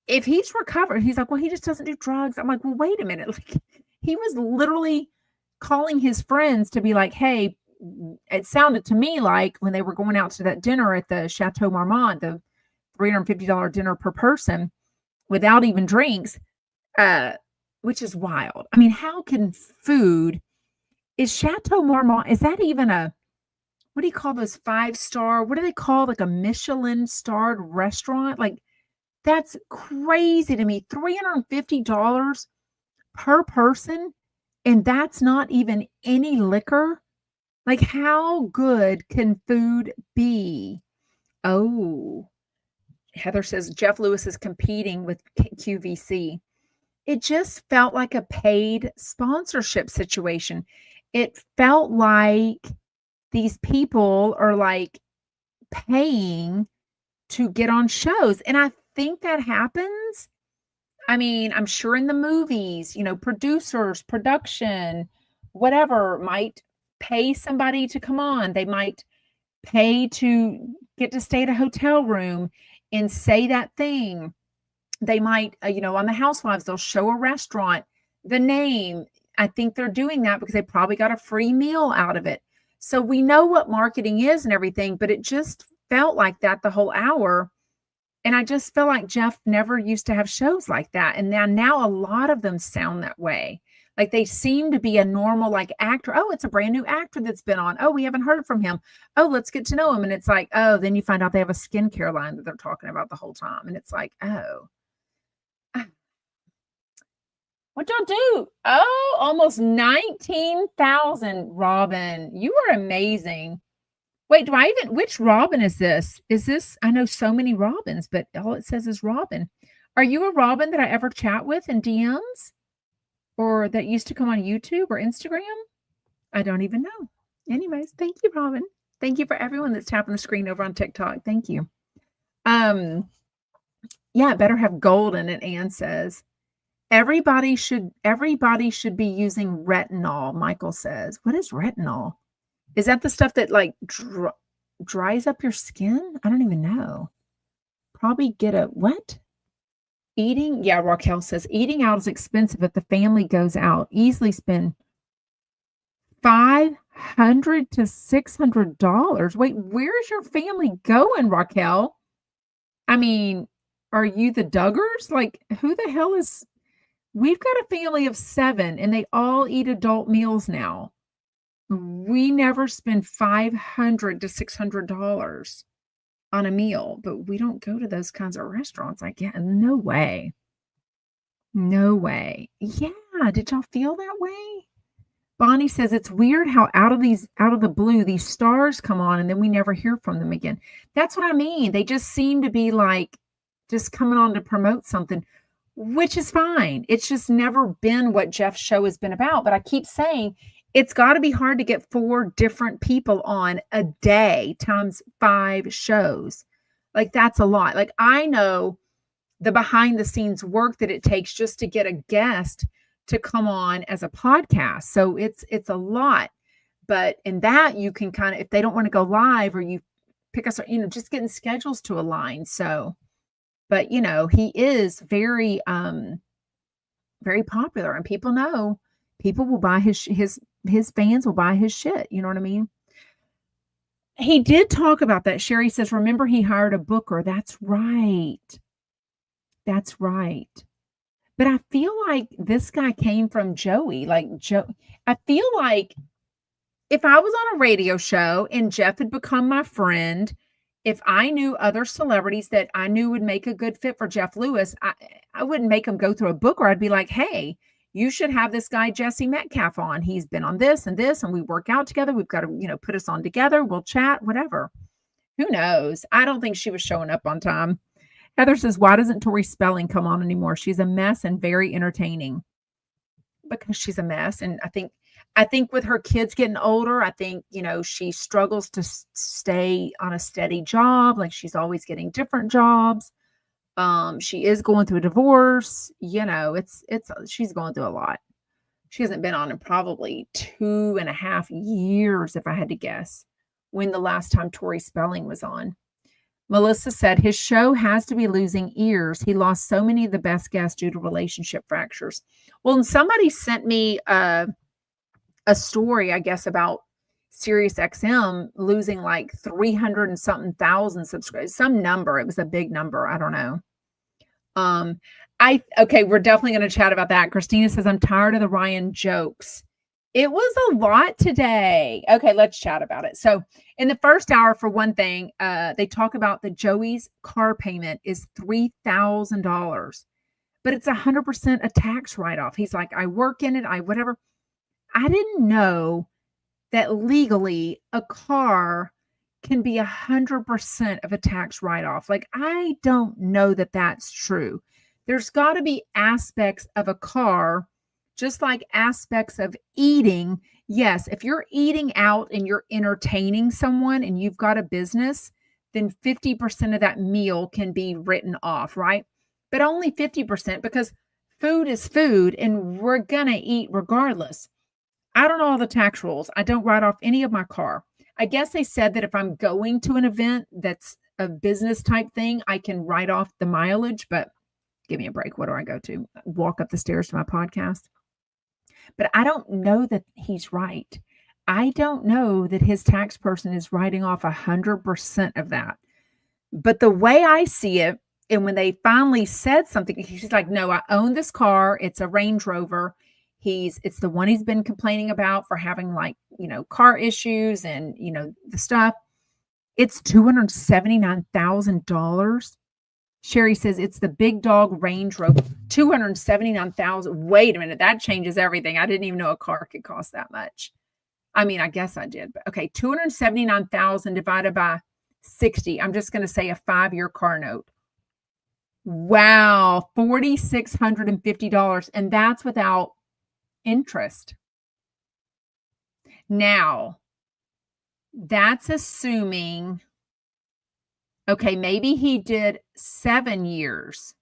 If he's recovered," he's like, "Well, he just doesn't do drugs." I'm like, "Well, wait a minute." Like, he was literally calling his friends to be like, "Hey," it sounded to me like when they were going out to that dinner at the Chateau Marmont, the $350 dinner per person without even drinks, uh, which is wild. I mean, how can food is Chateau Marmont, is that even what do you call those 5-star? What do they call, like, a Michelin starred restaurant? Like, that's crazy to me. $350 per person, and that's not even any liquor? Like, how good can food be? Oh, Heather says Jeff Lewis is competing with QVC. It just felt like a paid sponsorship situation. It felt like these people are, like, paying to get on shows, and I think that happens. I mean, I'm sure in the movies, producers, production, whatever, might pay somebody to come on. They might pay to get to stay at a hotel room and say that thing. They might, on the Housewives, they'll show a restaurant, the name. I think they're doing that because they probably got a free meal out of it. So we know what marketing is and everything, but it just felt like that the whole hour. And I just feel like Jeff never used to have shows like that. And now a lot of them sound that way. Like, they seem to be a normal, like, actor. Oh, it's a brand new actor that's been on. Oh, we haven't heard from him. Oh, let's get to know him. And it's like, oh, then you find out they have a skincare line that they're talking about the whole time. And it's like, oh. What y'all do? Oh, almost 19,000, Robin. You are amazing. Wait, which Robin is this? I know so many Robins, but all it says is Robin. Are you a Robin that I ever chat with in DMs? Or that used to come on YouTube or Instagram? I don't even know. Anyways, thank you, Robin. Thank you for everyone that's tapping the screen over on TikTok. Thank you. Yeah, it better have gold in it, Ann says. Everybody should be using retinol, Michael says. What is retinol? Is that the stuff that, like, dries up your skin? I don't even know. Probably get a what? Eating? Yeah, Raquel says eating out is expensive if the family goes out. Easily spend $500 to $600. Wait, where's your family going, Raquel? I mean, are you the Duggars? Like, who the hell is? We've got a family of 7, and they all eat adult meals now. We never spend $500 to $600 on a meal, but we don't go to those kinds of restaurants. I get no way. No way. Yeah, did y'all feel that way? Bonnie says it's weird how out of the blue these stars come on and then we never hear from them again. That's what I mean. They just seem to be like just coming on to promote something, which is fine. It's just never been what Jeff's show has been about. But I keep saying it's got to be hard to get 4 different people on a day times 5 shows. Like, that's a lot. Like, I know the behind the scenes work that it takes just to get a guest to come on as a podcast. So it's a lot. But in that, you can kind of, if they don't want to go live or you pick us, just getting schedules to align. So, but he is very, very popular, and people will buy his his fans will buy his shit. You know what I mean? He did talk about that. Sherry says, remember he hired a booker. That's right. That's right. But I feel like this guy came from Joey. I feel like if I was on a radio show and Jeff had become my friend, if I knew other celebrities that I knew would make a good fit for Jeff Lewis, I wouldn't make him go through a booker. I'd be like, hey, you should have this guy, Jesse Metcalf, on. He's been on this, and we work out together. We've got to, put us on together. We'll chat, whatever. Who knows? I don't think she was showing up on time. Heather says, why doesn't Tori Spelling come on anymore? She's a mess and very entertaining. Because she's a mess. And I think with her kids getting older, I think, she struggles to stay on a steady job. Like she's always getting different jobs. She is going through a divorce. She's going through a lot. She hasn't been on in probably 2.5 years, if I had to guess, when the last time Tori Spelling was on. Melissa said his show has to be losing ears. He lost so many of the best guests due to relationship fractures. Well, and somebody sent me a story, I guess, about Sirius XM losing like 300 and something thousand subscribers, some number. It was a big number. I don't know. Okay, we're definitely going to chat about that. Christina says, I'm tired of the Ryan jokes. It was a lot today. Okay, let's chat about it. So in the first hour, for one thing, they talk about that Joey's car payment is $3,000, but it's 100% a tax write-off. He's like, I work in it, whatever. I didn't know that legally a car can be 100% of a tax write-off. Like, I don't know that that's true. There's got to be aspects of a car, just like aspects of eating. Yes, if you're eating out and you're entertaining someone and you've got a business, then 50% of that meal can be written off, right? But only 50%, because food is food and we're going to eat regardless. I don't know all the tax rules. I don't write off any of my car. I guess they said that if I'm going to an event that's a business type thing, I can write off the mileage, but give me a break. What do I go to? Walk up the stairs to my podcast? But I don't know that he's right. I don't know that his tax person is writing off 100% of that. But the way I see it, and when they finally said something, he's like, no, I own this car. It's a Range Rover. It's the one he's been complaining about for having car issues and, the stuff. It's $279,000. Sherry says it's the big dog Range Rover, $279,000. Wait a minute. That changes everything. I didn't even know a car could cost that much. I mean, I guess I did, but okay. 279,000 divided by 60. I'm just going to say a 5-year car note. Wow. $4,650. And that's without interest. Now, that's assuming, okay, maybe he did 7 years.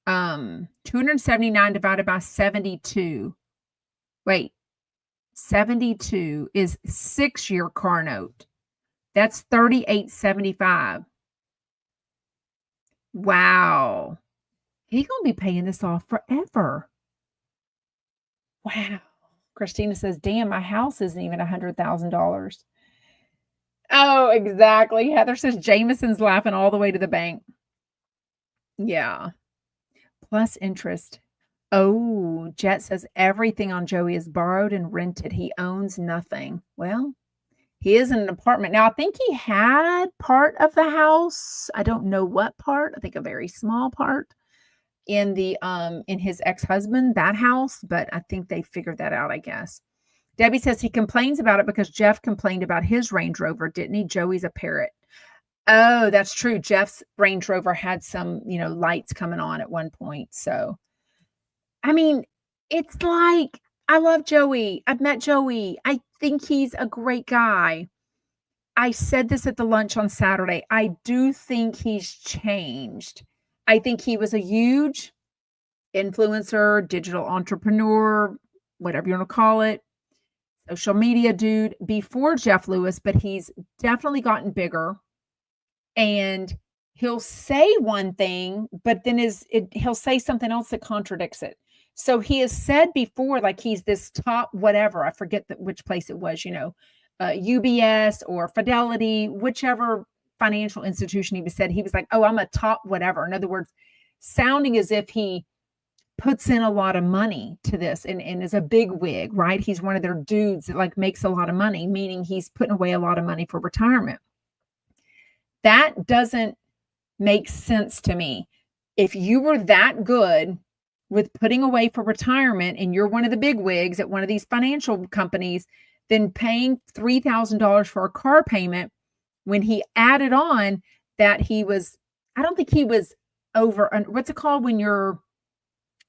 279 divided by 72. Wait, 72 is 6-year car note. That's $3,875. Wow. He's going to be paying this off forever. Wow. Christina says, damn, my house isn't even $100,000. Oh, exactly. Heather says, Jameson's laughing all the way to the bank. Yeah. Plus interest. Oh, Jet says, everything on Joey is borrowed and rented. He owns nothing. Well, he is in an apartment. Now, I think he had part of the house. I don't know what part. I think a very small part in his ex-husband, that house, but I think they figured that out, I guess. Debbie says he complains about it because Jeff complained about his Range Rover, didn't he? Joey's a parrot. Oh, that's true. Jeff's Range Rover had some, lights coming on at one point. So, I mean, it's like, I love Joey. I've met Joey. I think he's a great guy. I said this at the lunch on Saturday. I do think he's changed. I think he was a huge influencer, digital entrepreneur, whatever you want to call it, social media dude before Jeff Lewis, but he's definitely gotten bigger. And he'll say one thing, but then he'll say something else that contradicts it. So he has said before, like he's this top whatever. I forget which place it was, UBS or Fidelity, whichever financial institution he was said. He was like, oh, I'm a top whatever. In other words, sounding as if he puts in a lot of money to this and is a big wig, right? He's one of their dudes that like makes a lot of money, meaning he's putting away a lot of money for retirement. That doesn't make sense to me. If you were that good with putting away for retirement and you're one of the big wigs at one of these financial companies, then paying $3,000 for a car payment when he added on that I don't think he was over, what's it called when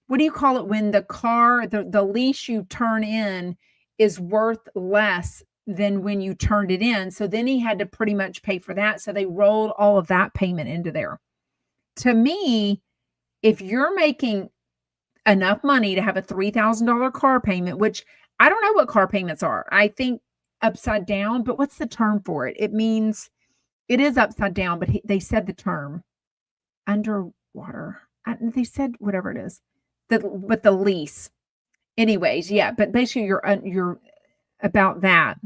what do you call it when the car, the lease you turn in is worth less than when you turned it in? So then he had to pretty much pay for that. So they rolled all of that payment into there. To me, if you're making enough money to have a $3,000 car payment, which I don't know what car payments are. I think upside down, but what's the term for it? It means it is upside down, but they said the term underwater. They said whatever it is. But the lease. Anyways, yeah, but basically you're about that.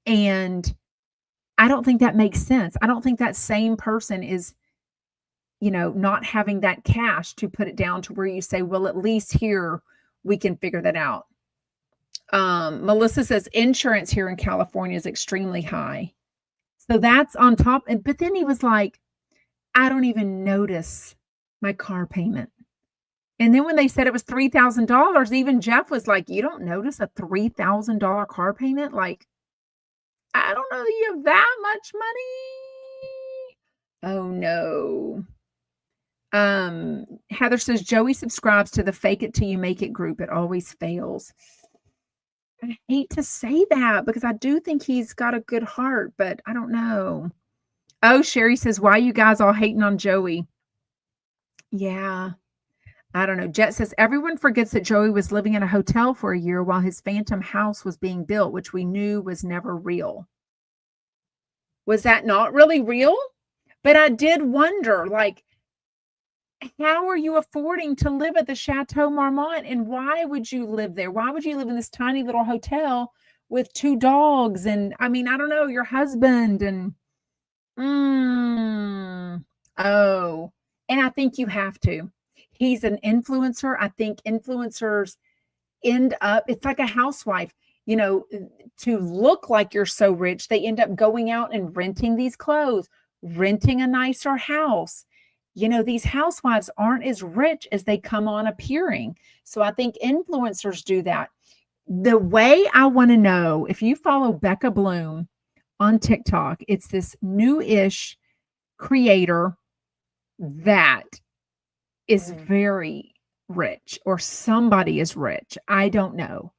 And I don't think that makes sense. I don't think that same person is, not having that cash to put it down to where you say, well, at least here we can figure that out. Melissa says insurance here in California is extremely high. So that's on top. But then he was like, I don't even notice my car payment. And then when they said it was $3,000, even Jeff was like, you don't notice a $3,000 car payment? Like, I don't know that you have that much money. Oh, no. Heather says, Joey subscribes to the Fake It Till You Make It group. It always fails. I hate to say that because I do think he's got a good heart, but I don't know. Oh, Sherry says, why you guys all hating on Joey? Yeah. I don't know. Jet says, everyone forgets that Joey was living in a hotel for a year while his phantom house was being built, which we knew was never real. Was that not really real? But I did wonder, like, how are you affording to live at the Chateau Marmont? And why would you live there? Why would you live in this tiny little hotel with 2 dogs? And I mean, I don't know, your husband and, oh, and I think you have to. He's an influencer. I think influencers end up, it's like a housewife, to look like you're so rich, they end up going out and renting these clothes, renting a nicer house. These housewives aren't as rich as they come on appearing. So I think influencers do that. The way I want to know, if you follow Becca Bloom on TikTok, it's this new-ish creator that is very rich, or somebody is rich. I don't know.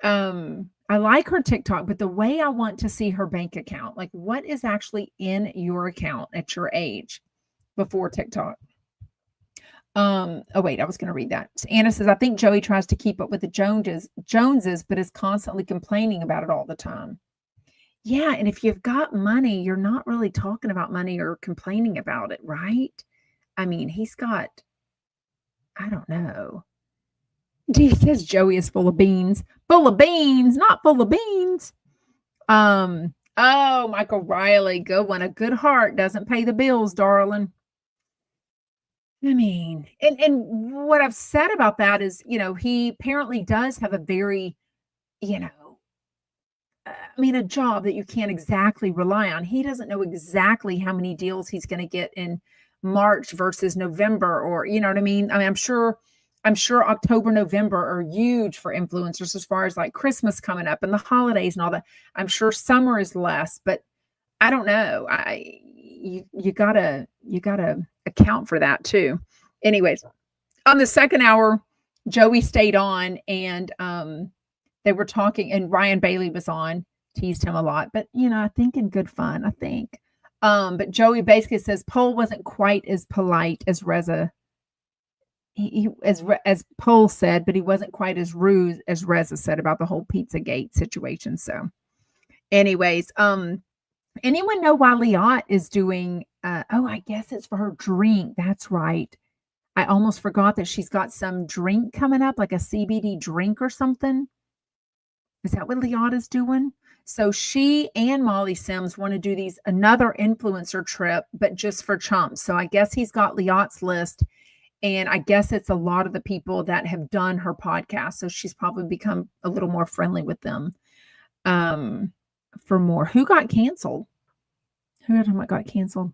I like her TikTok, but the way I want to see her bank account, like what is actually in your account at your age before TikTok. Oh wait, I was going to read that. Anna says, I think Joey tries to keep up with the Joneses, but is constantly complaining about it all the time. Yeah, and if you've got money, you're not really talking about money or complaining about it, right? I mean, he's got, I don't know. He says Joey is full of beans. Full of beans, not full of beans. Oh, Michael Riley, good one. A good heart doesn't pay the bills, darling. I mean, and what I've said about that is, he apparently does have a very, a job that you can't exactly rely on. He doesn't know exactly how many deals he's going to get in March versus November, or, you know what I mean? I mean, I'm sure October, November are huge for influencers as far as like Christmas coming up and the holidays and all that. I'm sure summer is less, but I don't know. You gotta account for that too. Anyways, on the second hour, Joey stayed on and they were talking, and Ryan Bailey was on, teased him a lot, but I think in good fun, I think. But Joey basically says Pol wasn't quite as polite as Reza. He as Pol said, but he wasn't quite as rude as Reza said about the whole Pizzagate situation. So anyways, anyone know why Liat is doing, I guess it's for her drink. That's right. I almost forgot that she's got some drink coming up, like a CBD drink or something. Is that what Liata's doing? So she and Molly Sims want to do another influencer trip, but just for chumps. So I guess he's got Liat's list, and I guess it's a lot of the people that have done her podcast. So she's probably become a little more friendly with them. For more. Who got canceled? Who got canceled?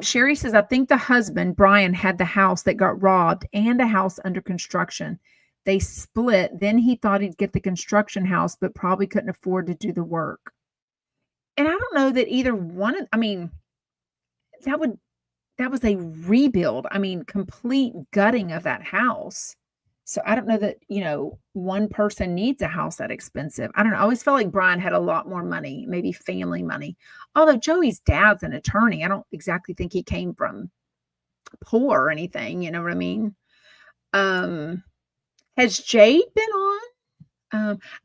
Sherry says, I think the husband, Brian, had the house that got robbed and a house under construction. They split. Then he thought he'd get the construction house, but probably couldn't afford to do the work. And I don't know that either one. I mean, that was a rebuild. I mean, complete gutting of that house. So I don't know that, one person needs a house that expensive. I don't know. I always felt like Brian had a lot more money, maybe family money. Although Joey's dad's an attorney. I don't exactly think he came from poor or anything. You know what I mean? Has Jade been on?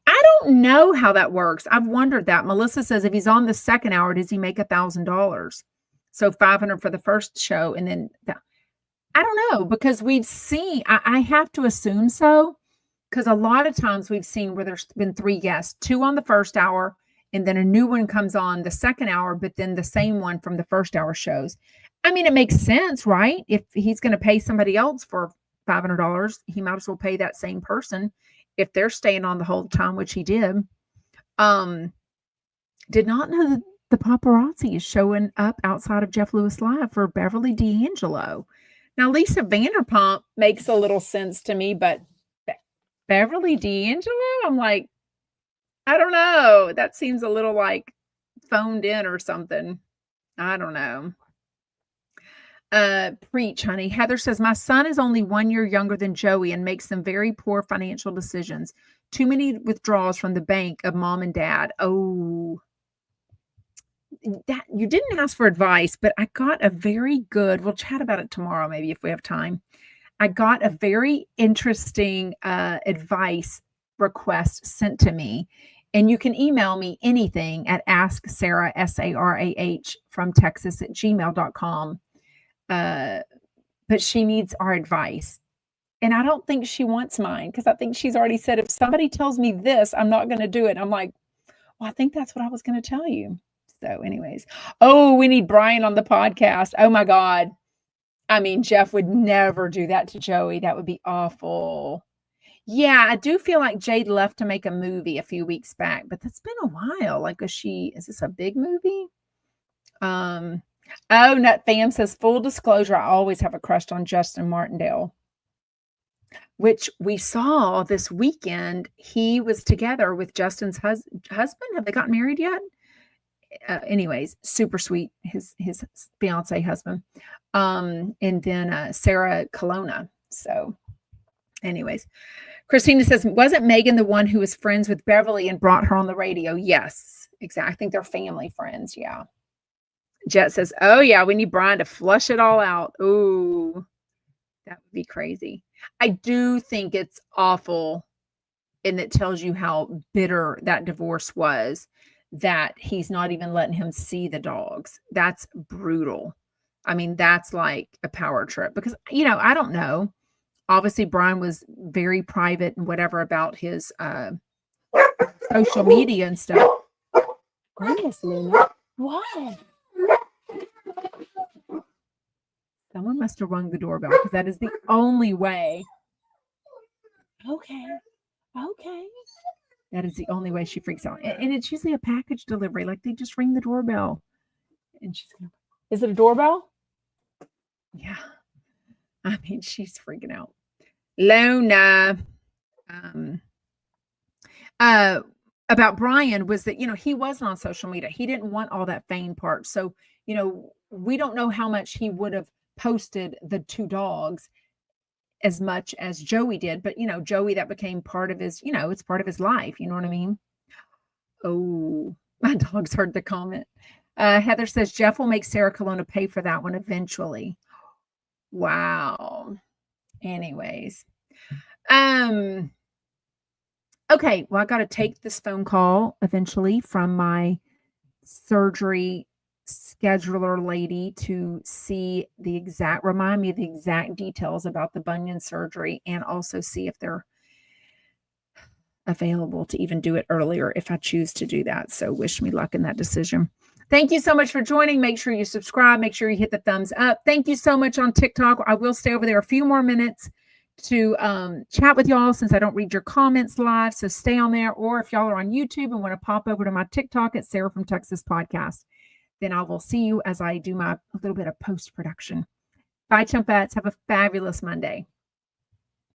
I don't know how that works. I've wondered that. Melissa says if he's on the second hour, does he make $1,000? So $500 for the first show, and then I don't know, because we've seen. I have to assume so, because a lot of times we've seen where there's been 3 guests, 2 on the first hour, and then a new one comes on the second hour, but then the same one from the first hour shows. I mean, it makes sense, right? If he's going to pay somebody else for $500, he might as well pay that same person if they're staying on the whole time, which he did. Did not know that the paparazzi is showing up outside of Jeff Lewis Live for Beverly D'Angelo. Now, Lisa Vanderpump makes a little sense to me, but Beverly D'Angelo, I'm like, I don't know. That seems a little like phoned in or something. I don't know. Preach, honey. Heather says, my son is only 1 year younger than Joey and makes some very poor financial decisions. Too many withdrawals from the bank of mom and dad. Oh, that you didn't ask for advice, but I got a very good, we'll chat about it tomorrow, maybe if we have time. I got a very interesting advice request sent to me. And you can email me anything at asksarah, SARAH, from Texas at gmail.com. But she needs our advice. And I don't think she wants mine, because I think she's already said, if somebody tells me this, I'm not going to do it. I'm like, well, I think that's what I was going to tell you. So anyways, we need Brian on the podcast. Oh my God. I mean, Jeff would never do that to Joey. That would be awful. Yeah, I do feel like Jade left to make a movie a few weeks back, but that's been a while. Like, is this a big movie? Nut Fam says, full disclosure, I always have a crush on Justin Martindale, which we saw this weekend. He was together with Justin's husband. Have they gotten married yet? Anyways, super sweet, his fiance husband. And then Sarah Colonna. So anyways, Christina says, wasn't Megan the one who was friends with Beverly and brought her on the radio? Yes, exactly. I think they're family friends. Yeah. Jet says, oh yeah, we need Brian to flush it all out. Ooh, that would be crazy. I do think it's awful. And it tells you how bitter that divorce was, that he's not even letting him see the dogs. That's brutal. I mean, that's like a power trip, because, I don't know. Obviously, Brian was very private and whatever about his social media and stuff. Goodness, Luna. What? Someone must have rung the doorbell, because that is the only way. Okay. That is the only way she freaks out. And it's usually a package delivery. Like, they just ring the doorbell. And she's going, is it a doorbell? Yeah. I mean, she's freaking out. Lona. About Brian was that, he wasn't on social media. He didn't want all that fame part. So, we don't know how much he would have posted the 2 dogs as much as Joey did. But, Joey, that became part of his, it's part of his life. You know what I mean? Oh, my dogs heard the comment. Heather says, Jeff will make Sarah Colonna pay for that one eventually. Wow. Anyways. Okay. Well, I got to take this phone call eventually from my surgery scheduler lady to remind me of the exact details about the bunion surgery, and also see if they're available to even do it earlier if I choose to do that. So wish me luck in that decision. Thank you so much for joining. Make sure you subscribe. Make sure you hit the thumbs up. Thank you so much on TikTok. I will stay over there a few more minutes to chat with y'all since I don't read your comments live. So stay on there. Or if y'all are on YouTube and want to pop over to my TikTok at Sarah from Texas Podcast, then I will see you as I do my little bit of post-production. Bye, Chumpettes. Have a fabulous Monday.